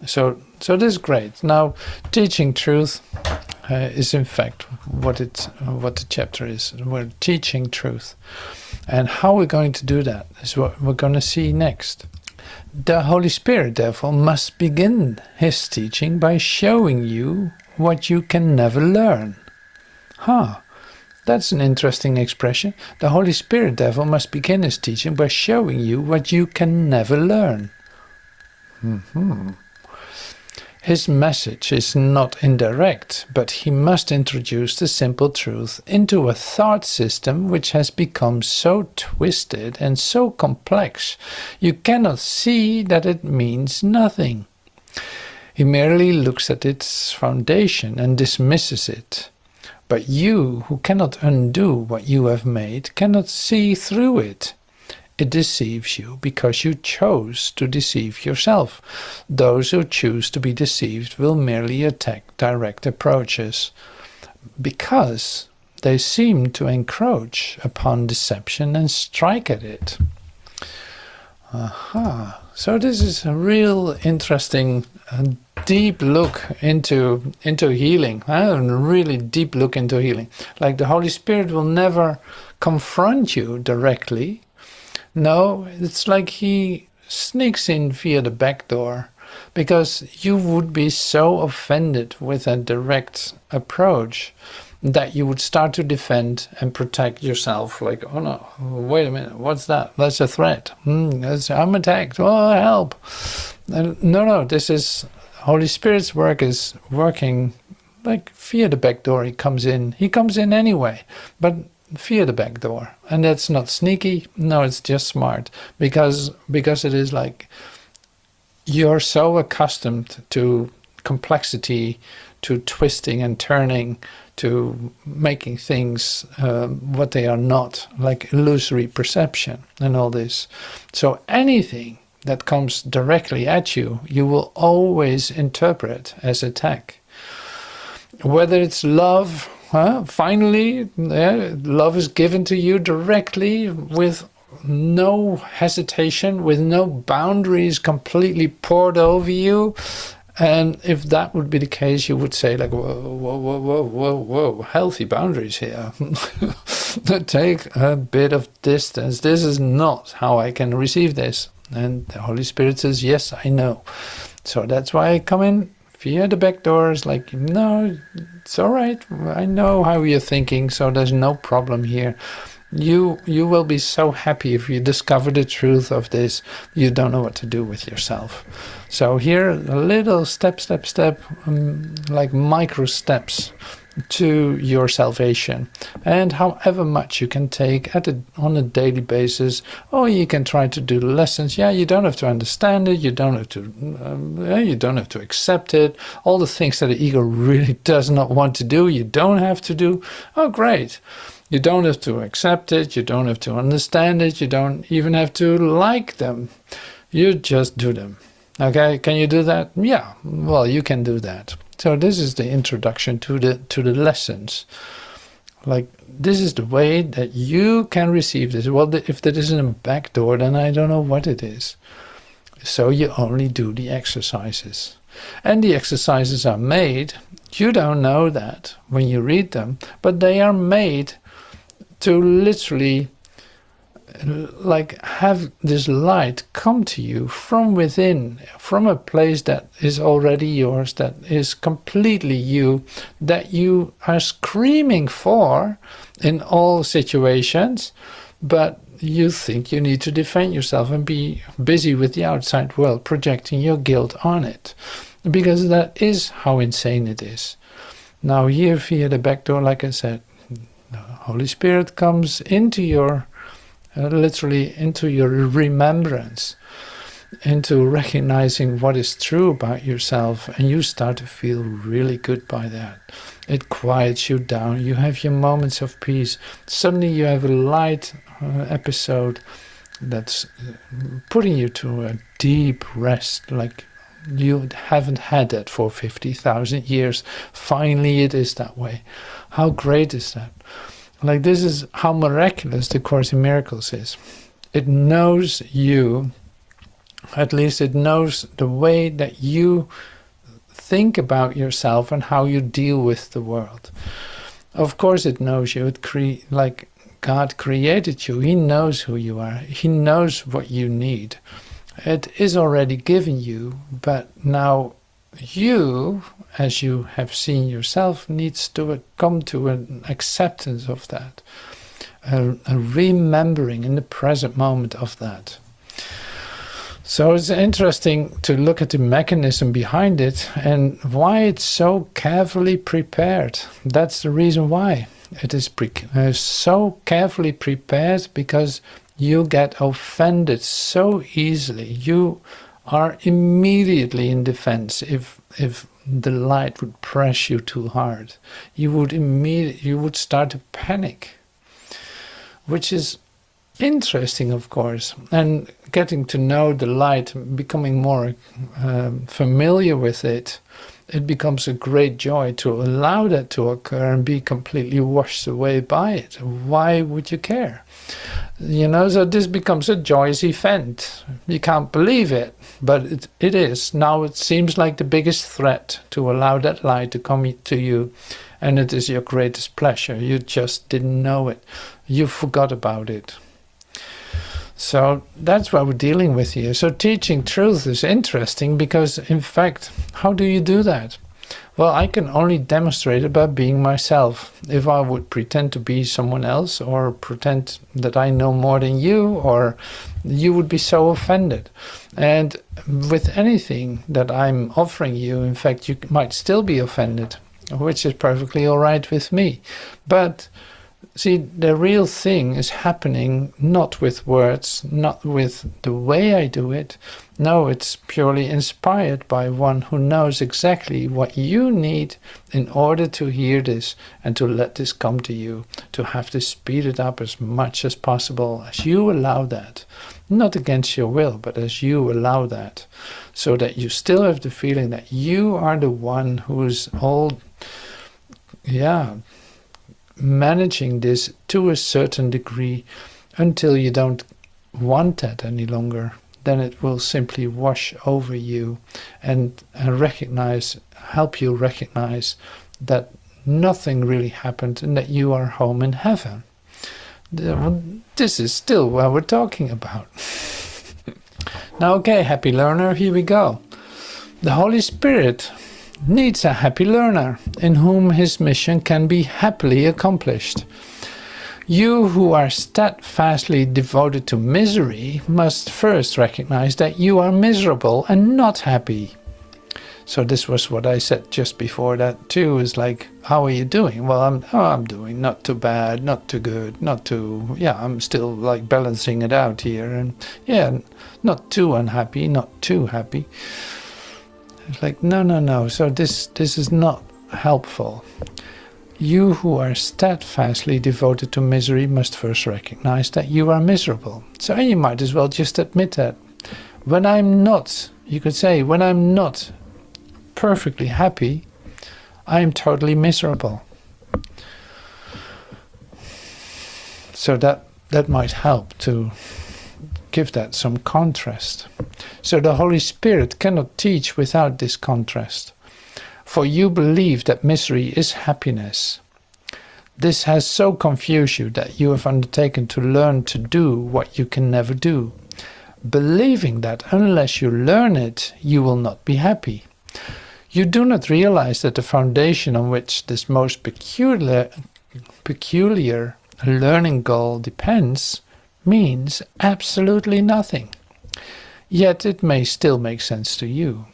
So this is great. Now, teaching truth is in fact what the chapter is. We're teaching truth, and how we're going to do that is what we're going to see next. The Holy Spirit, therefore, must begin his teaching by showing you what you can never learn. That's an interesting expression. The Holy Spirit, therefore, must begin his teaching by showing you what you can never learn. His message is not indirect, but he must introduce the simple truth into a thought system which has become so twisted and so complex you cannot see that it means nothing. He merely looks at its foundation and dismisses it. But you, who cannot undo what you have made, cannot see through it. It deceives you because you chose to deceive yourself. Those who choose to be deceived will merely attack direct approaches, because they seem to encroach upon deception and strike at it. So this is a real interesting deep look into healing. A really deep look into healing. Like, the Holy Spirit will never confront you directly. No, it's like he sneaks in via the back door, because you would be so offended with a direct approach that you would start to defend and protect yourself. Like, oh no, wait a minute, what's that? That's a threat. I'm attacked. Oh, help. No, this is Holy Spirit's work is working like via the back door. He comes in anyway, but via the back door. And that's not sneaky. No, it's just smart, because it is like you're so accustomed to complexity, to twisting and turning, to making things what they are not, like illusory perception and all this. So anything that comes directly at you, you will always interpret as attack. Whether it's love, finally, love is given to you directly with no hesitation, with no boundaries completely poured over you. And if that would be the case, you would say like, whoa, whoa, whoa, whoa, whoa, whoa, healthy boundaries here. Take a bit of distance. This is not how I can receive this. And the Holy Spirit says, yes, I know. So that's why I come in via the back door. It's like, no, it's all right. I know how you're thinking, so there's no problem here. You will be so happy if you discover the truth of this. You don't know what to do with yourself. So here, a little step, like micro steps to your salvation. And however much you can take on a daily basis, or you can try to do lessons. Yeah, you don't have to understand it. You don't have to accept it. All the things that the ego really does not want to do, you don't have to do. Oh, great. You don't have to accept it, you don't have to understand it, you don't even have to like them. You just do them. Okay, can you do that? Yeah, well, you can do that. So this is the introduction to the lessons. Like, this is the way that you can receive this. Well, if there isn't a back door, then I don't know what it is. So you only do the exercises. And the exercises are made, you don't know that when you read them, but they are made to literally like have this light come to you from within, from a place that is already yours, that is completely you, that you are screaming for in all situations, but you think you need to defend yourself and be busy with the outside world, projecting your guilt on it, because that is how insane it is. Now here via the back door, like I said, the Holy Spirit comes into your, literally into your remembrance, into recognizing what is true about yourself, and you start to feel really good by that. It quiets you down. You have your moments of peace. Suddenly you have a light episode that's putting you to a deep rest, like you haven't had that for 50,000 years. Finally it is that way. How great is that? Like, this is how miraculous the Course in Miracles is. It knows you, at least it knows the way that you think about yourself and how you deal with the world. Of course it knows you. Like God created you. He knows who you are. He knows what you need. It is already given you, but now you, as you have seen yourself, needs to come to an acceptance of that, a remembering in the present moment of that. So it's interesting to look at the mechanism behind it and why it's so carefully prepared. That's the reason why it is so carefully prepared, because you get offended so easily. You are immediately in defense if the light would press you too hard. You would start to panic, which is interesting, of course. And getting to know the light, becoming more familiar with it, it becomes a great joy to allow that to occur and be completely washed away by it. Why would you care? You know, so this becomes a joyous event. You can't believe it, but it is. Now it seems like the biggest threat to allow that light to come to you, and it is your greatest pleasure. You just didn't know it. You forgot about it. So that's what we're dealing with here. So teaching truth is interesting because, in fact, how do you do that? Well, I can only demonstrate it by being myself. If I would pretend to be someone else, or pretend that I know more than you, or you would be so offended. And with anything that I'm offering you, in fact, you might still be offended, which is perfectly all right with me. But see, the real thing is happening not with words, not with the way I do it. No, it's purely inspired by one who knows exactly what you need in order to hear this and to let this come to you, to have this speeded up as much as possible as you allow that. Not against your will, but as you allow that, so that you still have the feeling that you are the one who is managing this to a certain degree, until you don't want that any longer, then it will simply wash over you and help you recognize that nothing really happened and that you are home in heaven. This is still what we're talking about. Now, okay, happy learner, here we go. The Holy Spirit needs a happy learner in whom his mission can be happily accomplished. You who are steadfastly devoted to misery must first recognize that you are miserable and not happy. So this was what I said just before that too, is like, how are you doing? Well, I'm doing not too bad, not too good, I'm still like balancing it out here, and not too unhappy, not too happy. It's like, no. So this is not helpful. You who are steadfastly devoted to misery must first recognize that you are miserable. So you might as well just admit that. When I'm not perfectly happy, I am totally miserable. So that might help to give that some contrast. So the Holy Spirit cannot teach without this contrast. For you believe that misery is happiness. This has so confused you that you have undertaken to learn to do what you can never do, believing that unless you learn it, you will not be happy. You do not realize that the foundation on which this most peculiar learning goal depends means absolutely nothing. Yet it may still make sense to you.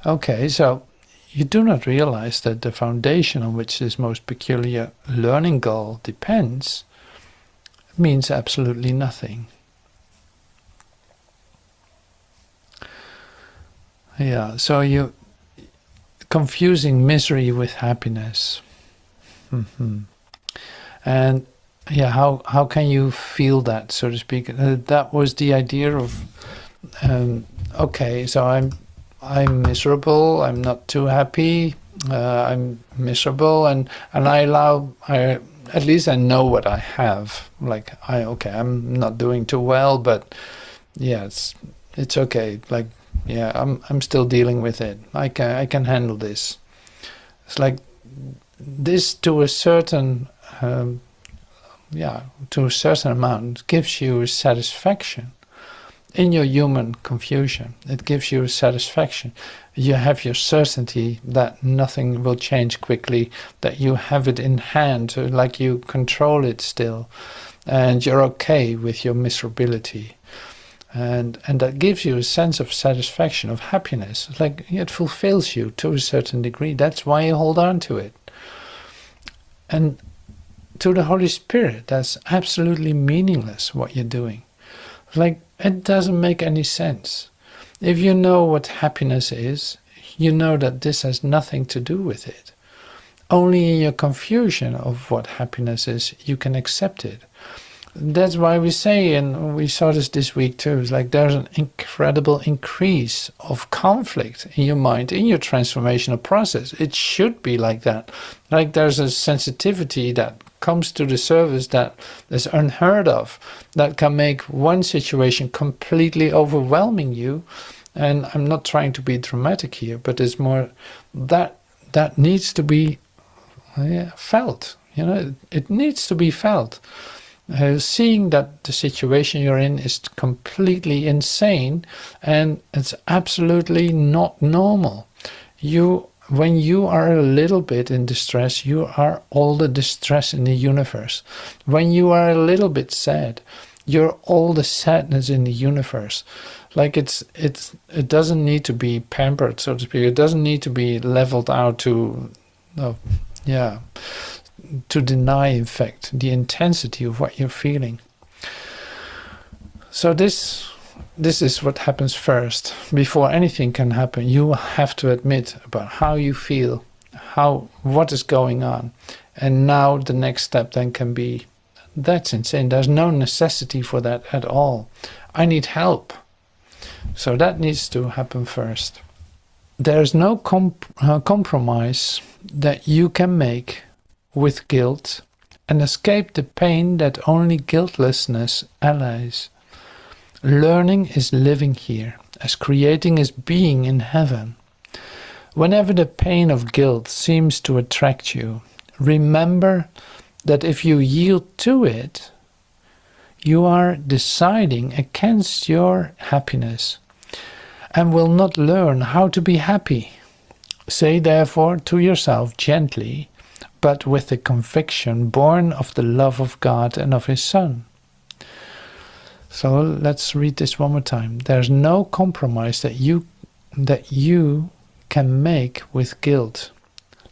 Okay, so you do not realize that the foundation on which this most peculiar learning goal depends means absolutely nothing. Yeah, so you're confusing misery with happiness. And yeah, how can you feel that, so to speak? That was the idea of, okay, so I'm miserable, I'm not too happy, I'm miserable, and at least I know what I have. Like, I'm not doing too well, but yeah, it's okay. Like, yeah, I'm still dealing with it. I can handle this. It's like this to a certain amount gives you a satisfaction in your human confusion. It gives you a satisfaction. You have your certainty that nothing will change quickly, that you have it in hand, like you control it still, and you're okay with your miserability. And that gives you a sense of satisfaction, of happiness. It's like it fulfills you to a certain degree. That's why you hold on to it. And to the Holy Spirit, that's absolutely meaningless what you're doing. Like, it doesn't make any sense. If you know what happiness is, you know that this has nothing to do with it. Only in your confusion of what happiness is, you can accept it. That's why we say, and we saw this week too, it's like there's an incredible increase of conflict in your mind, in your transformational process. It should be like that. Like there's a sensitivity that comes to the surface that is unheard of, that can make one situation completely overwhelming you. And I'm not trying to be dramatic here, but it's more that needs to be felt. You know, it needs to be felt. Seeing that the situation you're in is completely insane and it's absolutely not normal. When you are a little bit in distress, you are all the distress in the universe. When you are a little bit sad, you're all the sadness in the universe. Like it doesn't need to be pampered, so to speak. It doesn't need to be leveled out to deny, in fact, the intensity of what you're feeling. So this is what happens first. Before anything can happen, you have to admit about how you feel, what is going on. And now the next step then can be, that's insane. There's no necessity for that at all. I need help. So that needs to happen first. There's no compromise that you can make with guilt and escape the pain that only guiltlessness allays. Learning is living here, as creating is being in heaven. Whenever the pain of guilt seems to attract you, remember that if you yield to it, you are deciding against your happiness and will not learn how to be happy. Say therefore to yourself gently, but with the conviction born of the love of God and of His Son. So let's read this one more time. There's no compromise that you can make with guilt.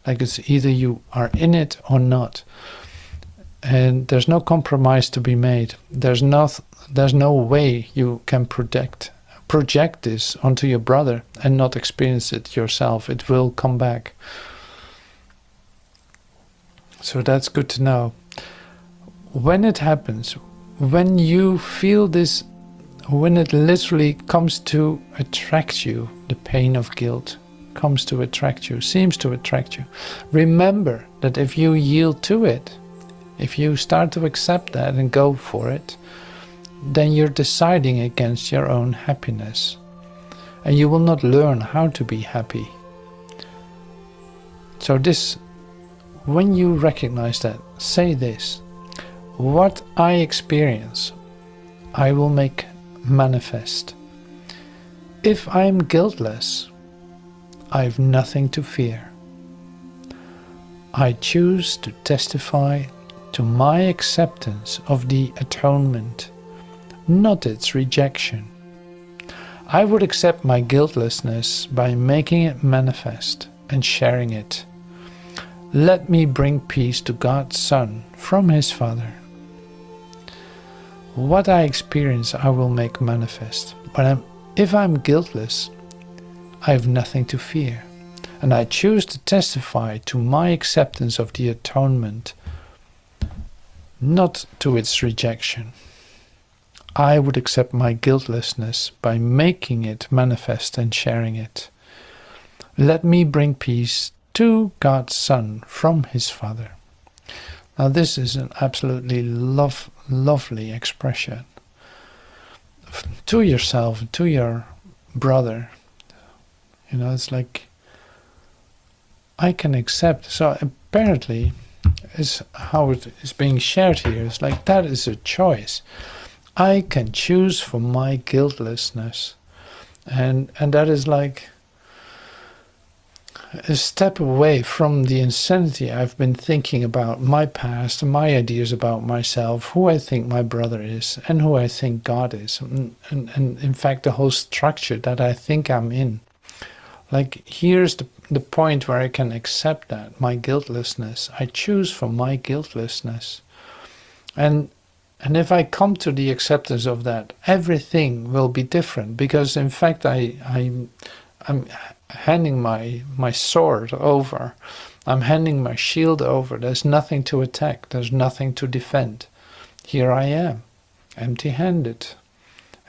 Like it's either you are in it or not. And there's no compromise to be made. There's no way you can project this onto your brother and not experience it yourself. It will come back. So that's good to know. When it happens, when you feel this, when it literally comes to attract you, the pain of guilt comes to attract you, seems to attract you, remember that if you yield to it, if you start to accept that and go for it, then you're deciding against your own happiness. And you will not learn how to be happy. So when you recognize that, say this: what I experience, I will make manifest. If I am guiltless, I have nothing to fear. I choose to testify to my acceptance of the atonement, not its rejection. I would accept my guiltlessness by making it manifest and sharing it. Let me bring peace to God's Son from His Father. What I experience, I will make manifest. But if I'm guiltless, I have nothing to fear, and I choose to testify to my acceptance of the atonement, not to its rejection. I would accept my guiltlessness by making it manifest and sharing it. Let me bring peace to God's Son from His Father. Now this is an absolutely lovely expression. To yourself, to your brother. You know, it's like, I can accept. So apparently, is how it is being shared here. It's like, that is a choice. I can choose for my guiltlessness. And that is like a step away from the insanity I've been thinking about my past and my ideas about myself, who I think my brother is and who I think God is. And in fact, the whole structure that I think I'm in. Like, here's the point where I can accept that, my guiltlessness. I choose for my guiltlessness. And if I come to the acceptance of that, everything will be different. Because in fact, I'm handing my sword over. I'm handing my shield over. There's nothing to attack. There's nothing to defend. Here I am, empty-handed.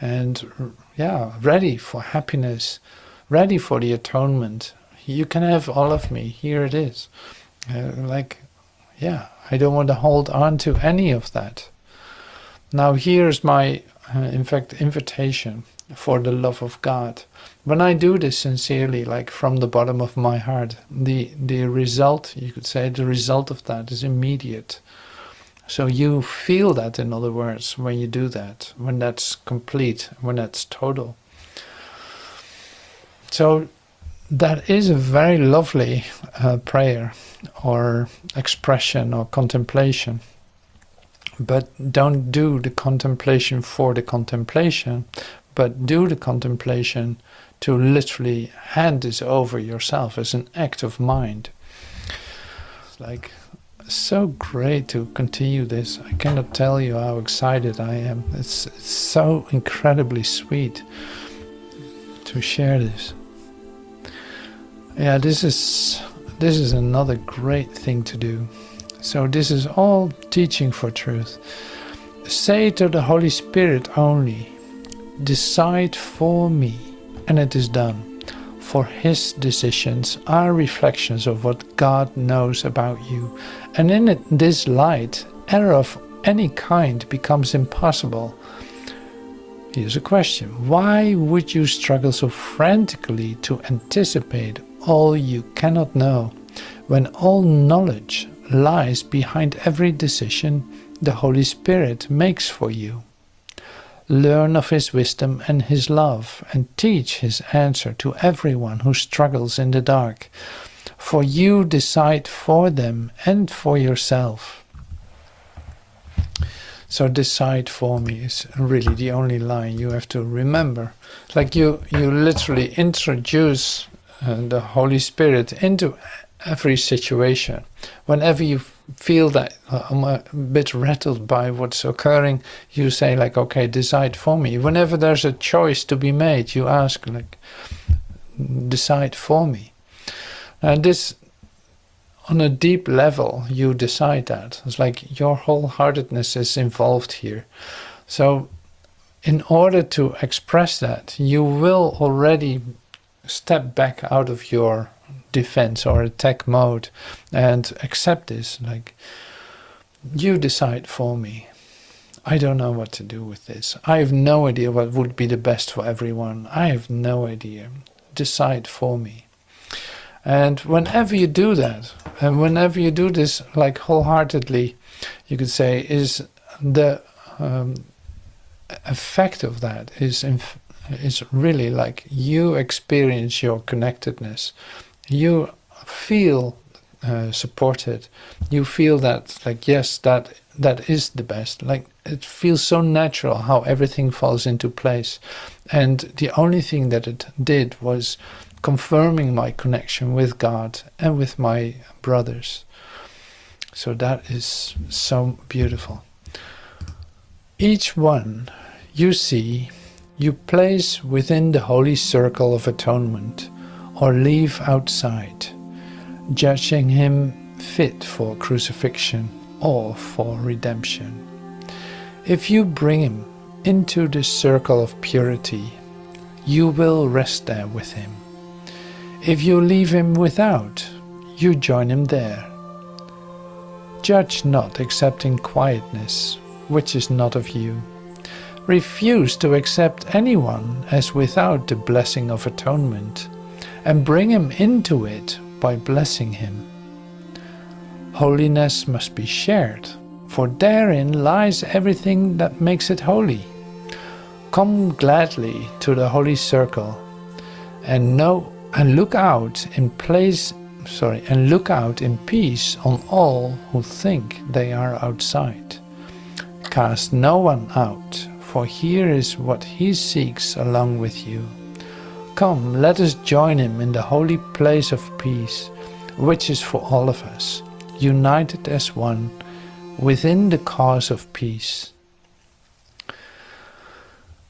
And yeah, ready for happiness. Ready for the atonement. You can have all of me. Here it is. I don't want to hold on to any of that. Now here's my, in fact, invitation for the love of God. When I do this sincerely, like from the bottom of my heart, the result, you could say, the result of that is immediate. So you feel that, in other words, when you do that, when that's complete, when that's total. So that is a very lovely prayer or expression or contemplation. But don't do the contemplation for the contemplation, but do the contemplation to literally hand this over yourself as an act of mind. It's like so great to continue this. I cannot tell you how excited I am. It's so incredibly sweet to share this. Yeah, this is another great thing to do. So this is all teaching for truth. Say to the Holy Spirit only, decide for me, and it is done. For His decisions are reflections of what God knows about you. And in this light, error of any kind becomes impossible. Here's a question. Why would you struggle so frantically to anticipate all you cannot know, when all knowledge lies behind every decision the Holy Spirit makes for you? Learn of His wisdom and His love, and teach His answer to everyone who struggles in the dark. For you decide for them and for yourself. So decide for me is really the only line you have to remember. Like you literally introduce the Holy Spirit into every situation. Whenever you feel that I'm a bit rattled by what's occurring, you say like, okay, decide for me. Whenever there's a choice to be made, you ask like, decide for me. And this, on a deep level, you decide that. It's like your wholeheartedness is involved here. So in order to express that, you will already step back out of your defense or attack mode and accept this. Like, you decide for me. I don't know what to do with this. I have no idea what would be the best for everyone. I have no idea. Decide for me. And whenever you do that, and whenever you do this like wholeheartedly, you could say, is the effect of that is really like you experience your connectedness. You feel supported. You feel that like, yes, that is the best. Like, it feels so natural how everything falls into place. And the only thing that it did was confirming my connection with God and with my brothers. So that is so beautiful. Each one you see, you place within the holy circle of atonement or leave outside, judging him fit for crucifixion or for redemption. If you bring him into the circle of purity, you will rest there with him. If you leave him without, you join him there. Judge not except in quietness, which is not of you. Refuse to accept anyone as without the blessing of atonement, and bring him into it by blessing him. Holiness must be shared, for therein lies everything that makes it holy. Come gladly to the holy circle, and look out in peace on all who think they are outside. Cast no one out, for here is what he seeks along with you. Come, let us join him in the holy place of peace, which is for all of us, united as one within the cause of peace.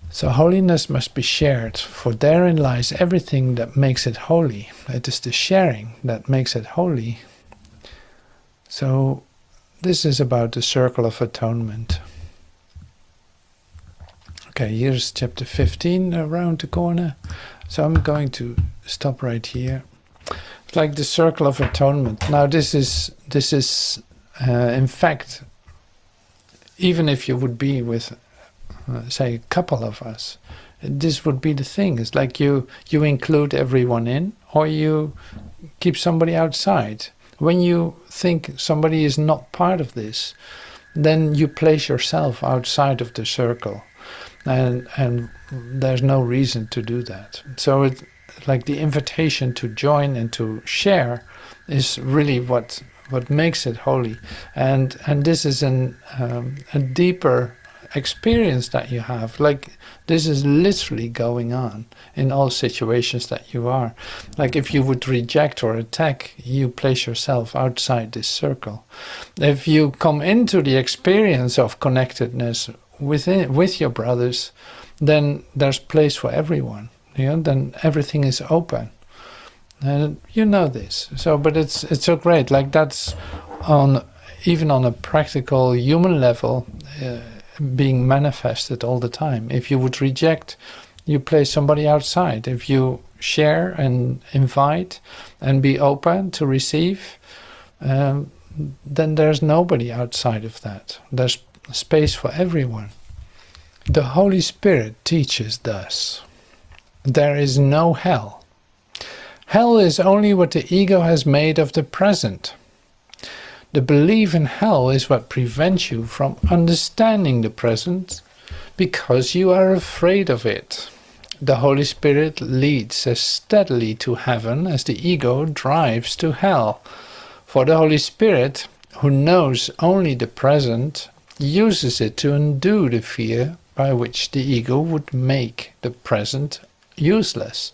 So holiness must be shared, for therein lies everything that makes it holy. It is the sharing that makes it holy. So this is about the circle of atonement. Okay, here's chapter 15 around the corner. So I'm going to stop right here. It's like the circle of atonement. Now this is in fact, even if you would be with say a couple of us, this would be the thing. It's like you include everyone in, or you keep somebody outside. When you think somebody is not part of this, then you place yourself outside of the circle, and there's no reason to do that. So it's like the invitation to join and to share is really what makes it holy, and this is a deeper experience that you have. Like, this is literally going on in all situations that you are. Like, if you would reject or attack, you place yourself outside this circle. If you come into the experience of connectedness with your brothers, then there's place for everyone. Then everything is open. And you know this. So, but it's so great. Like, that's even on a practical human level, being manifested all the time. If you would reject, you place somebody outside. If you share and invite and be open to receive, then there's nobody outside of that. There's space for everyone. The Holy Spirit teaches thus. There is no hell. Hell is only what the ego has made of the present. The belief in hell is what prevents you from understanding the present, because you are afraid of it. The Holy Spirit leads as steadily to heaven as the ego drives to hell. For the Holy Spirit, who knows only the present, uses it to undo the fear by which the ego would make the present useless.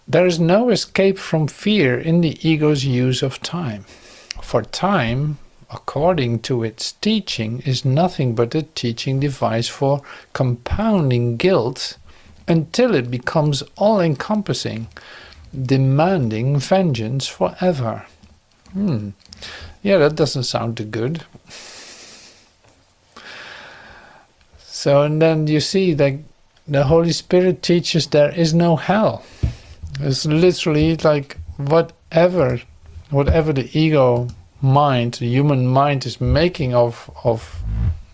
There is no escape from fear in the ego's use of time. For time, according to its teaching, is nothing but a teaching device for compounding guilt until it becomes all-encompassing, demanding vengeance forever. Yeah, that doesn't sound too good. So, and then you see that the Holy Spirit teaches there is no hell. It's literally like whatever the ego mind, the human mind is making of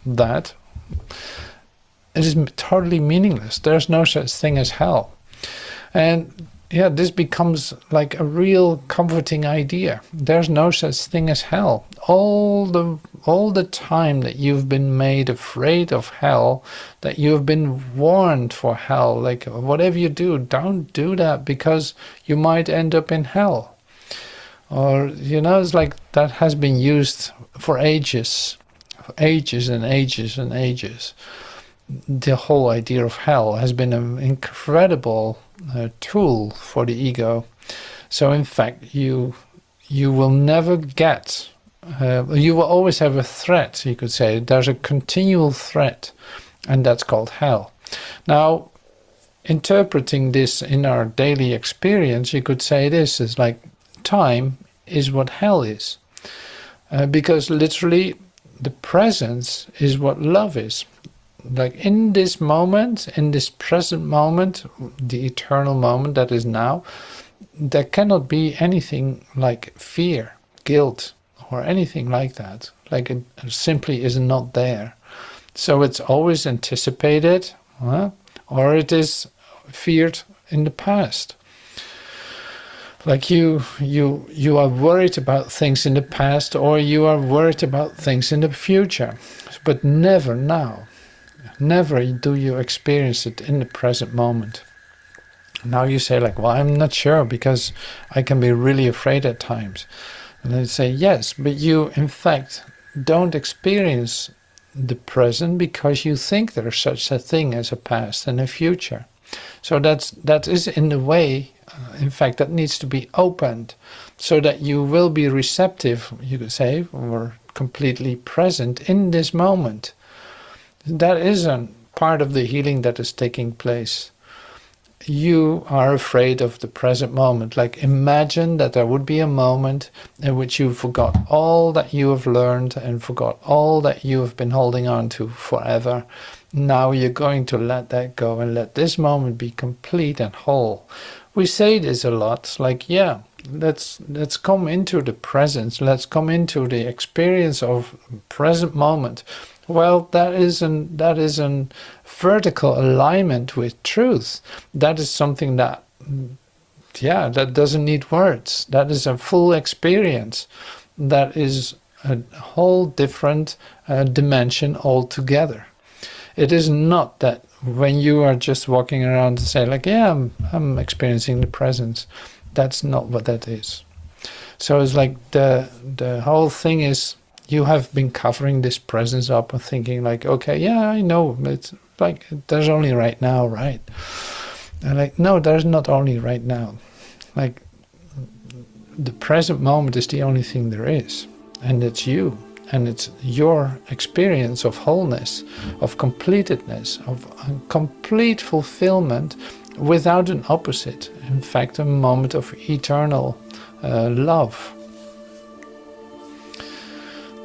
that, it is totally meaningless. There's no such thing as hell. And yeah, this becomes like a real comforting idea. There's no such thing as hell. All the time that you've been made afraid of hell, that you've been warned for hell, like whatever you do, don't do that because you might end up in hell. Or, you know, it's like that has been used for ages and ages and ages. The whole idea of hell has been an incredible tool for the ego. So in fact, you will never get, you will always have a threat, you could say. There's a continual threat, and that's called hell. Now, interpreting this in our daily experience, you could say this is like time is what hell is. Because literally the presence is what love is. Like in this moment, in this present moment, the eternal moment that is now, there cannot be anything like fear, guilt, or anything like that. Like it simply is not there. So it's always anticipated, or it is feared in the past. Like you are worried about things in the past, or you are worried about things in the future, but never now. Never do you experience it in the present moment. Now you say like, well, I'm not sure because I can be really afraid at times. And I say, yes, but you in fact don't experience the present because you think there's such a thing as a past and a future. So that is in the way, in fact, that needs to be opened so that you will be receptive, you could say, or completely present in this moment. That is a part of the healing that is taking place. You are afraid of the present moment. Like imagine that there would be a moment in which you forgot all that you have learned and forgot all that you have been holding on to forever. Now you're going to let that go and let this moment be complete and whole. We say this a lot, like, yeah, let's come into the presence. Let's come into the experience of present moment. Well, that is an vertical alignment with truth. That is something that, yeah, that doesn't need words. That is a full experience. That is a whole different dimension altogether. It is not that when you are just walking around and say like, yeah, I'm experiencing the presence. That's not what that is. So it's like the whole thing is, you have been covering this presence up and thinking like, okay, yeah, I know. It's like, there's only right now, right? And like, no, there's not only right now. Like, the present moment is the only thing there is. And it's you. And it's your experience of wholeness, of completedness, of complete fulfillment without an opposite. In fact, a moment of eternal love.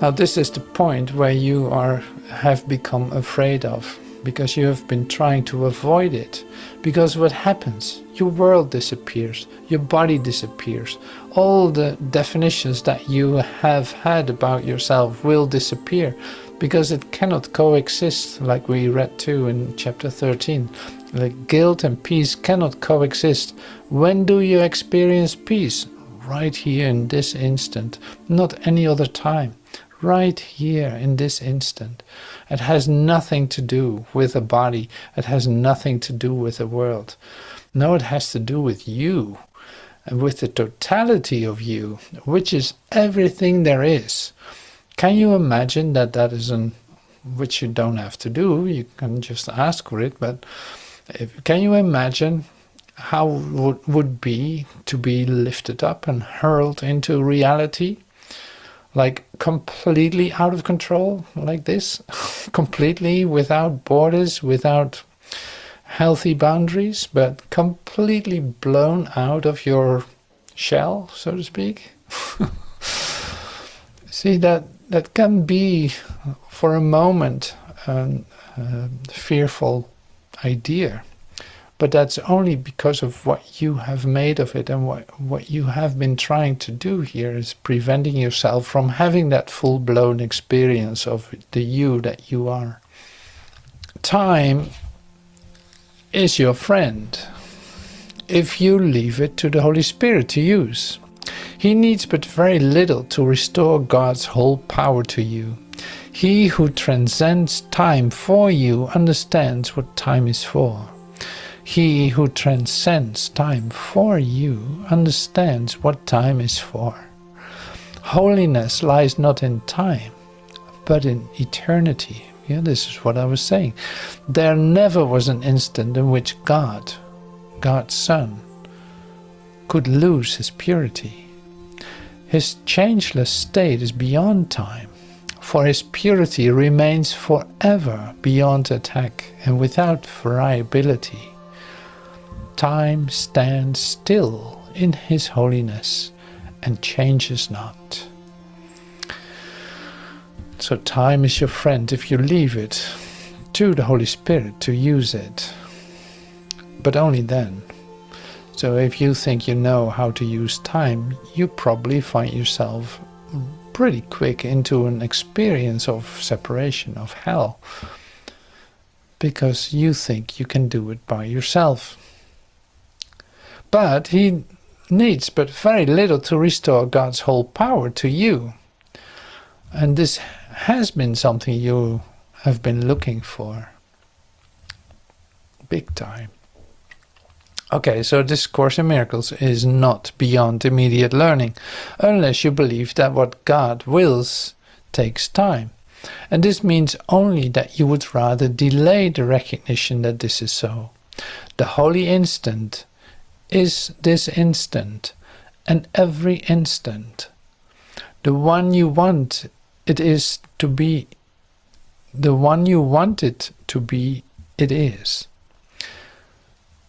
Now this is the point where you have become afraid of. because you have been trying to avoid it. Because what happens? Your world disappears, your body disappears, all the definitions that you have had about yourself will disappear, because it cannot coexist, like we read too in chapter 13. Like guilt and peace cannot coexist. When do you experience peace? Right here in this instant, not any other time. Right here in this instant. It has nothing to do with a body. It has nothing to do with the world. No, it has to do with you, and with the totality of you, which is everything there is. Can you imagine that that is which you don't have to do, you can just ask for it, but can you imagine how it would be to be lifted up and hurled into reality? Like completely out of control, like this, completely without borders, without healthy boundaries, but completely blown out of your shell, so to speak. See, that can be for a moment a fearful idea, but that's only because of what you have made of it, and what you have been trying to do here is preventing yourself from having that full-blown experience of the you that you are. Time is your friend if you leave it to the Holy Spirit to use. He needs but very little to restore God's whole power to you. He who transcends time for you understands what time is for. He who transcends time for you understands what time is for. Holiness lies not in time, but in eternity. Yeah, this is what I was saying. There never was an instant in which God, God's Son, could lose his purity. His changeless state is beyond time, for his purity remains forever beyond attack and without variability. Time stands still in his holiness and changes not. So time is your friend if you leave it to the Holy Spirit to use it, but only then. So if you think you know how to use time, you probably find yourself pretty quick into an experience of separation, of hell, because you think you can do it by yourself. But he needs but very little to restore God's whole power to you. And this has been something you have been looking for. Big time. Okay, so this Course in Miracles is not beyond immediate learning, unless you believe that what God wills takes time. And this means only that you would rather delay the recognition that this is so. The holy instant is this instant, and every instant. The one you want it is to be, the one you want it to be, it is.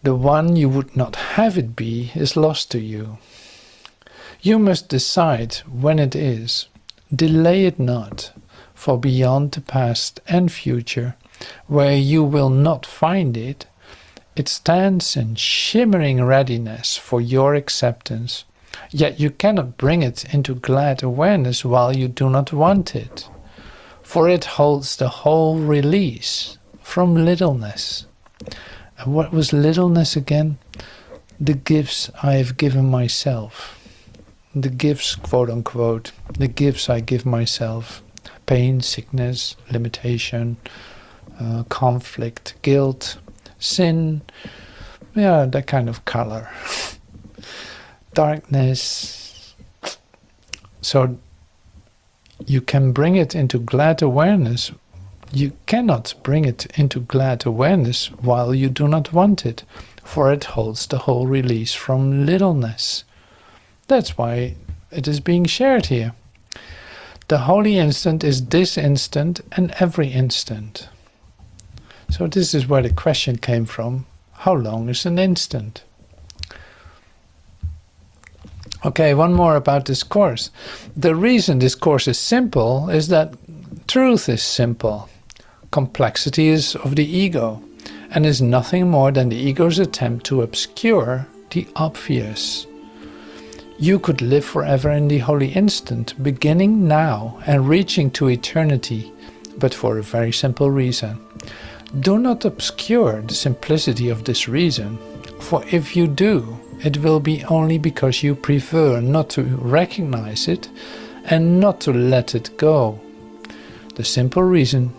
The one you would not have it be is lost to you. You must decide when it is. Delay it not, for beyond the past and future, where you will not find it, it stands in shimmering readiness for your acceptance, yet you cannot bring it into glad awareness while you do not want it, for it holds the whole release from littleness. And what was littleness again? The gifts I have given myself. The gifts, quote unquote, the gifts I give myself. Pain, sickness, limitation, conflict, guilt, sin, yeah, that kind of color. Darkness. So you can bring it into glad awareness. You cannot bring it into glad awareness while you do not want it, for it holds the whole release from littleness. That's why it is being shared here. The holy instant is this instant and every instant. So this is where the question came from. How long is an instant? Okay, one more about this course. The reason this course is simple is that truth is simple. Complexity is of the ego, and is nothing more than the ego's attempt to obscure the obvious. You could live forever in the holy instant, beginning now and reaching to eternity, but for a very simple reason. Do not obscure the simplicity of this reason, for if you do, it will be only because you prefer not to recognize it and not to let it go. The simple reason,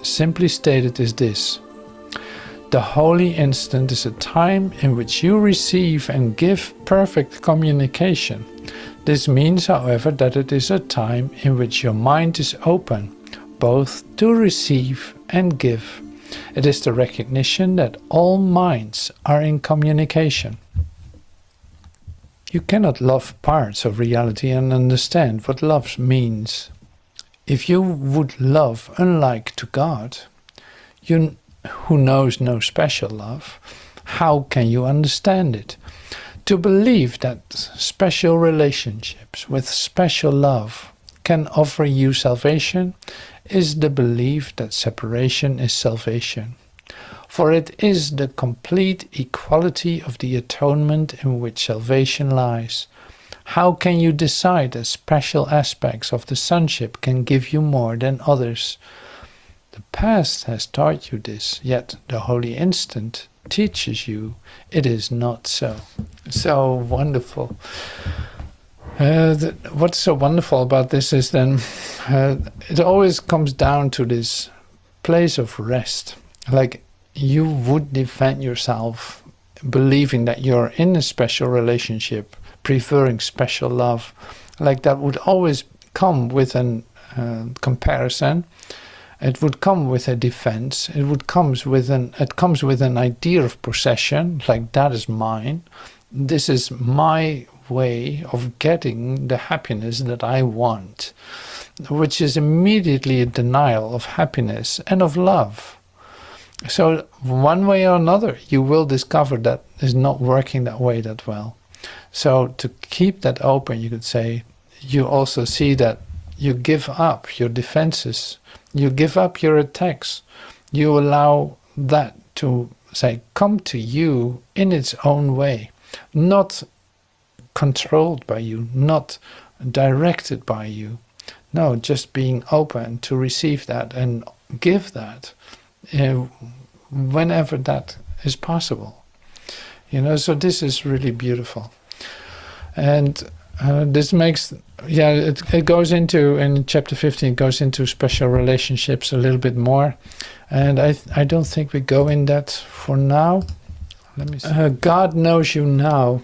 simply stated, is this. The holy instant is a time in which you receive and give perfect communication. This means, however, that it is a time in which your mind is open, both to receive and give. It is the recognition that all minds are in communication. You cannot love parts of reality and understand what love means. If you would love unlike to God, who knows no special love, how can you understand it? To believe that special relationships with special love can offer you salvation is the belief that separation is salvation. For it is the complete equality of the atonement in which salvation lies. How can you decide that special aspects of the sonship can give you more than others? The past has taught you this, yet the holy instant teaches you it is not so. So wonderful. What's so wonderful about this is then it always comes down to this place of rest. Like you would defend yourself believing that you're in a special relationship, preferring special love. Like that would always come with a comparison. It would come with a defense. It comes with an idea of possession, like that is mine. This is my way of getting the happiness that I want, which is immediately a denial of happiness and of love. So one way or another, you will discover that is not working that way that well. So to keep that open, you could say, you also see that you give up your defenses. You give up your attacks. You allow that to, say, come to you in its own way, not controlled by you, not directed by you. No, just being open to receive that and give that whenever that is possible. So this is really beautiful. And this makes, it goes into, in chapter 15, it goes into special relationships a little bit more. And I don't think we go in that for now. Let me see. God knows you now.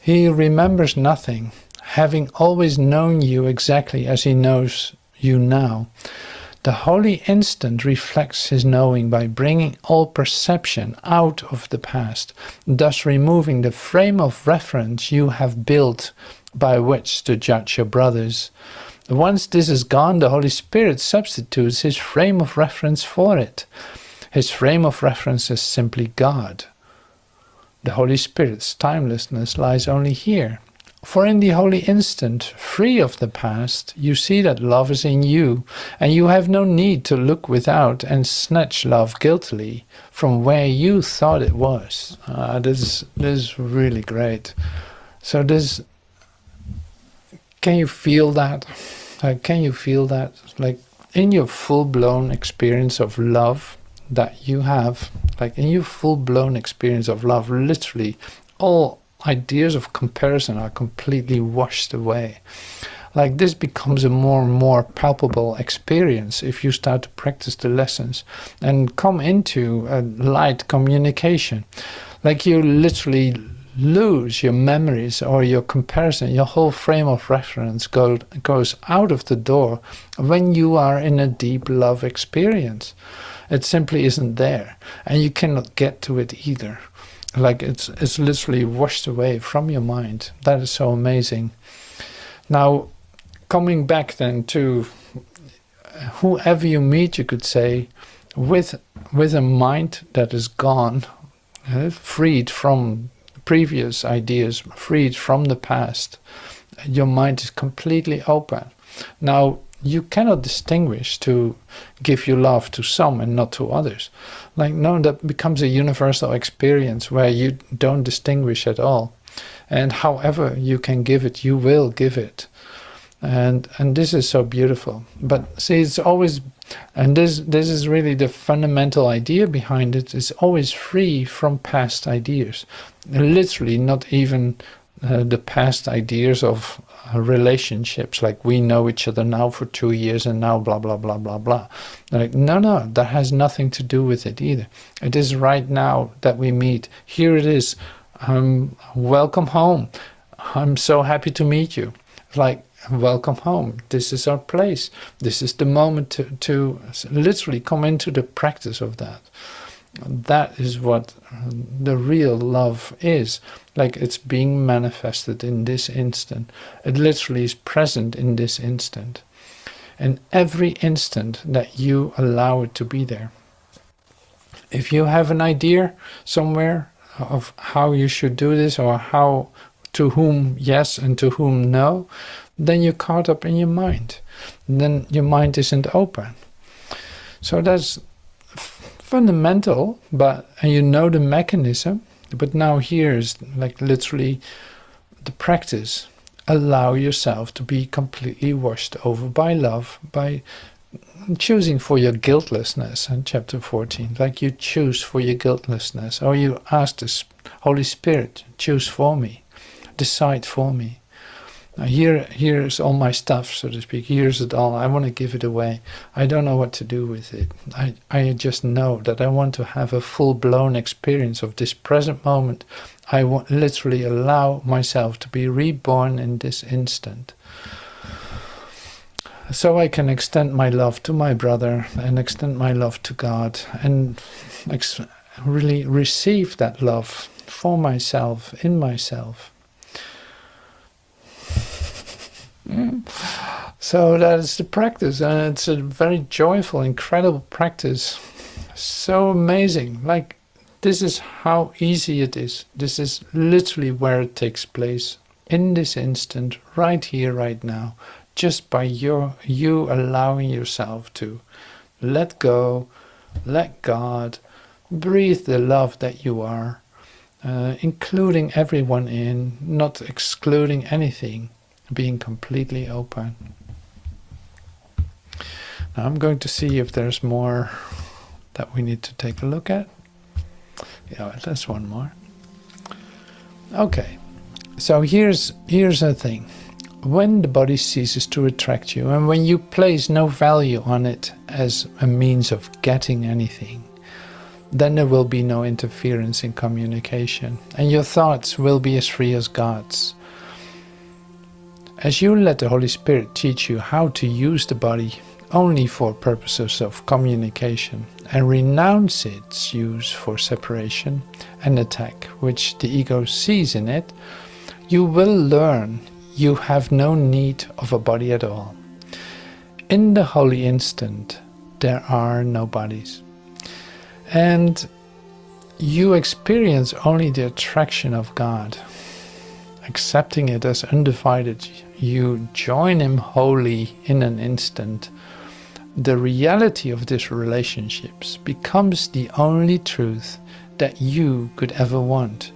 He remembers nothing, having always known you exactly as he knows you now. The holy instant reflects his knowing by bringing all perception out of the past, thus removing the frame of reference you have built by which to judge your brothers. Once this is gone, the Holy Spirit substitutes his frame of reference for it. His frame of reference is simply God. The Holy Spirit's timelessness lies only here. For in the holy instant, free of the past, you see that love is in you, and you have no need to look without and snatch love guiltily from where you thought it was. This is really great. So this, can you feel that? Can you feel that? Like in your full-blown experience of love that you have, like in your full-blown experience of love, literally all ideas of comparison are completely washed away. Like this becomes a more and more palpable experience if you start to practice the lessons and come into a light communication. Like you literally lose your memories or your comparison, your whole frame of reference goes out of the door when you are in a deep love experience. It simply isn't there, and you cannot get to it either. Like it's literally washed away from your mind. That is so amazing. Now, coming back then to whoever you meet, you could say, with a mind that is gone, freed from previous ideas, freed from the past, your mind is completely open. Now, you cannot distinguish to give your love to some and not to others. Like, no, that becomes a universal experience where you don't distinguish at all. And however you can give it, you will give it. And this is so beautiful. But see, it's always, and this is really the fundamental idea behind it, is always free from past ideas. Literally not even the past ideas of relationships, like we know each other now for 2 years and now blah blah blah blah blah. Like, no, that has nothing to do with it either. It is right now that we meet. Here it is. Welcome home. I'm so happy to meet you. Like, welcome home. This is our place. This is the moment to literally come into the practice of that. That is what the real love is. Like, it's being manifested in this instant. It literally is present in this instant. And every instant that you allow it to be there. If you have an idea somewhere of how you should do this, or how, to whom yes and to whom no, then you're caught up in your mind. Then your mind isn't open. So that's fundamental, and you know the mechanism. But now here is like literally the practice. Allow yourself to be completely washed over by love, by choosing for your guiltlessness in chapter 14. Like, you choose for your guiltlessness, or you ask the Holy Spirit, choose for me, decide for me. Now here's all my stuff, so to speak. Here's it all. I want to give it away. I don't know what to do with it. I just know that I want to have a full-blown experience of this present moment. I want literally allow myself to be reborn in this instant. So I can extend my love to my brother and extend my love to God, and really receive that love for myself, in myself. So that is the practice, and it's a very joyful, incredible practice. So amazing. Like, this is how easy it is. This is literally where it takes place, in this instant, right here, right now, just by you allowing yourself to let go, let God, breathe the love that you are, including everyone in, not excluding anything. Being completely open. Now I'm going to see if there's more that we need to take a look at. Yeah, there's one more. Okay, so here's the thing. When the body ceases to attract you, and when you place no value on it as a means of getting anything, then there will be no interference in communication, and your thoughts will be as free as God's. As you let the Holy Spirit teach you how to use the body only for purposes of communication, and renounce its use for separation and attack, which the ego sees in it, you will learn you have no need of a body at all. In the holy instant, there are no bodies. And you experience only the attraction of God. Accepting it as undivided, you join Him wholly in an instant. The reality of these relationships becomes the only truth that you could ever want.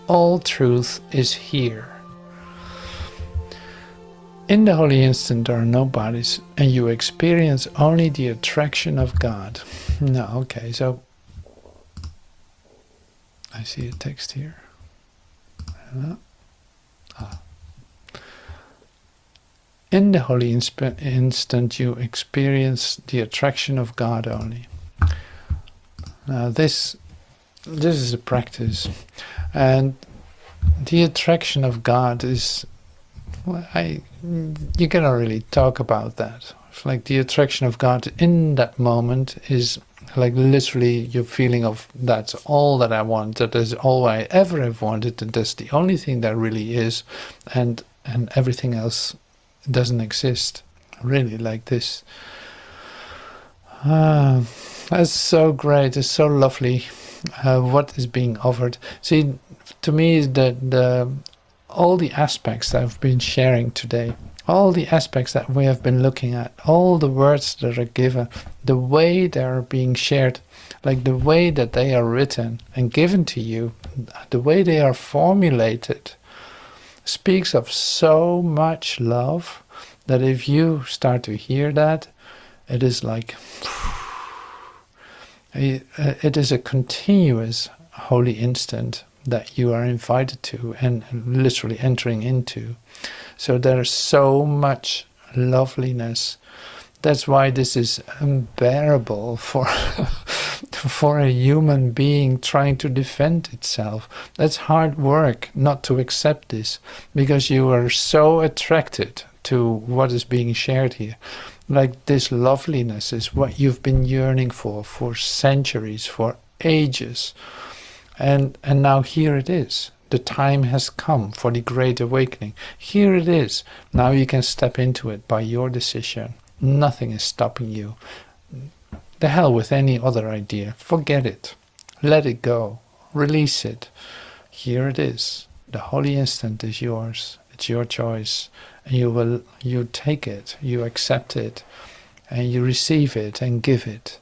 All truth is here. In the holy instant there are no bodies, and you experience only the attraction of God. No, okay, so I see a text here. In the holy instant you experience the attraction of God only. Now this is a practice, and the attraction of God is, you cannot really talk about that. It's like the attraction of God in that moment is like literally your feeling of, that's all that I want, that is all I ever have wanted, and that's the only thing that really is, and everything else doesn't exist, really, like this. That's so great. It's so lovely what is being offered. See, to me, all the aspects that I've been sharing today, all the aspects that we have been looking at, all the words that are given, the way they are being shared, like the way that they are written and given to you, the way they are formulated, speaks of so much love that if you start to hear that, it is like, it is a continuous holy instant that you are invited to and literally entering into. So there's so much loveliness. That's why this is unbearable for for a human being trying to defend itself. That's hard work not to accept this, because you are so attracted to what is being shared here. Like, this loveliness is what you've been yearning for centuries, for ages. And now here it is. The time has come for the Great Awakening. Here it is. Now you can step into it by your decision. Nothing is stopping you. The hell with any other idea. Forget it. Let it go. Release it. Here it is. The holy instant is yours. It's your choice. And you take it, you accept it, and you receive it and give it.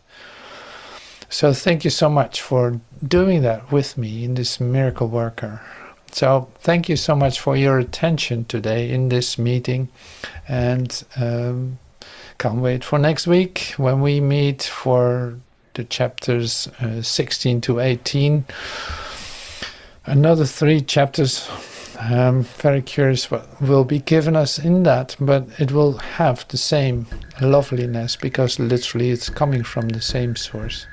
So thank you so much for doing that with me in this Miracle Worker. So thank you so much for your attention today in this meeting, and can't wait for next week when we meet for the chapters 16 to 18. Another 3 chapters. I'm very curious what will be given us in that, but it will have the same loveliness, because literally it's coming from the same source.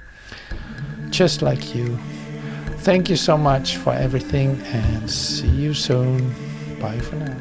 Just like you. Thank you so much for everything, and see you soon. Bye for now.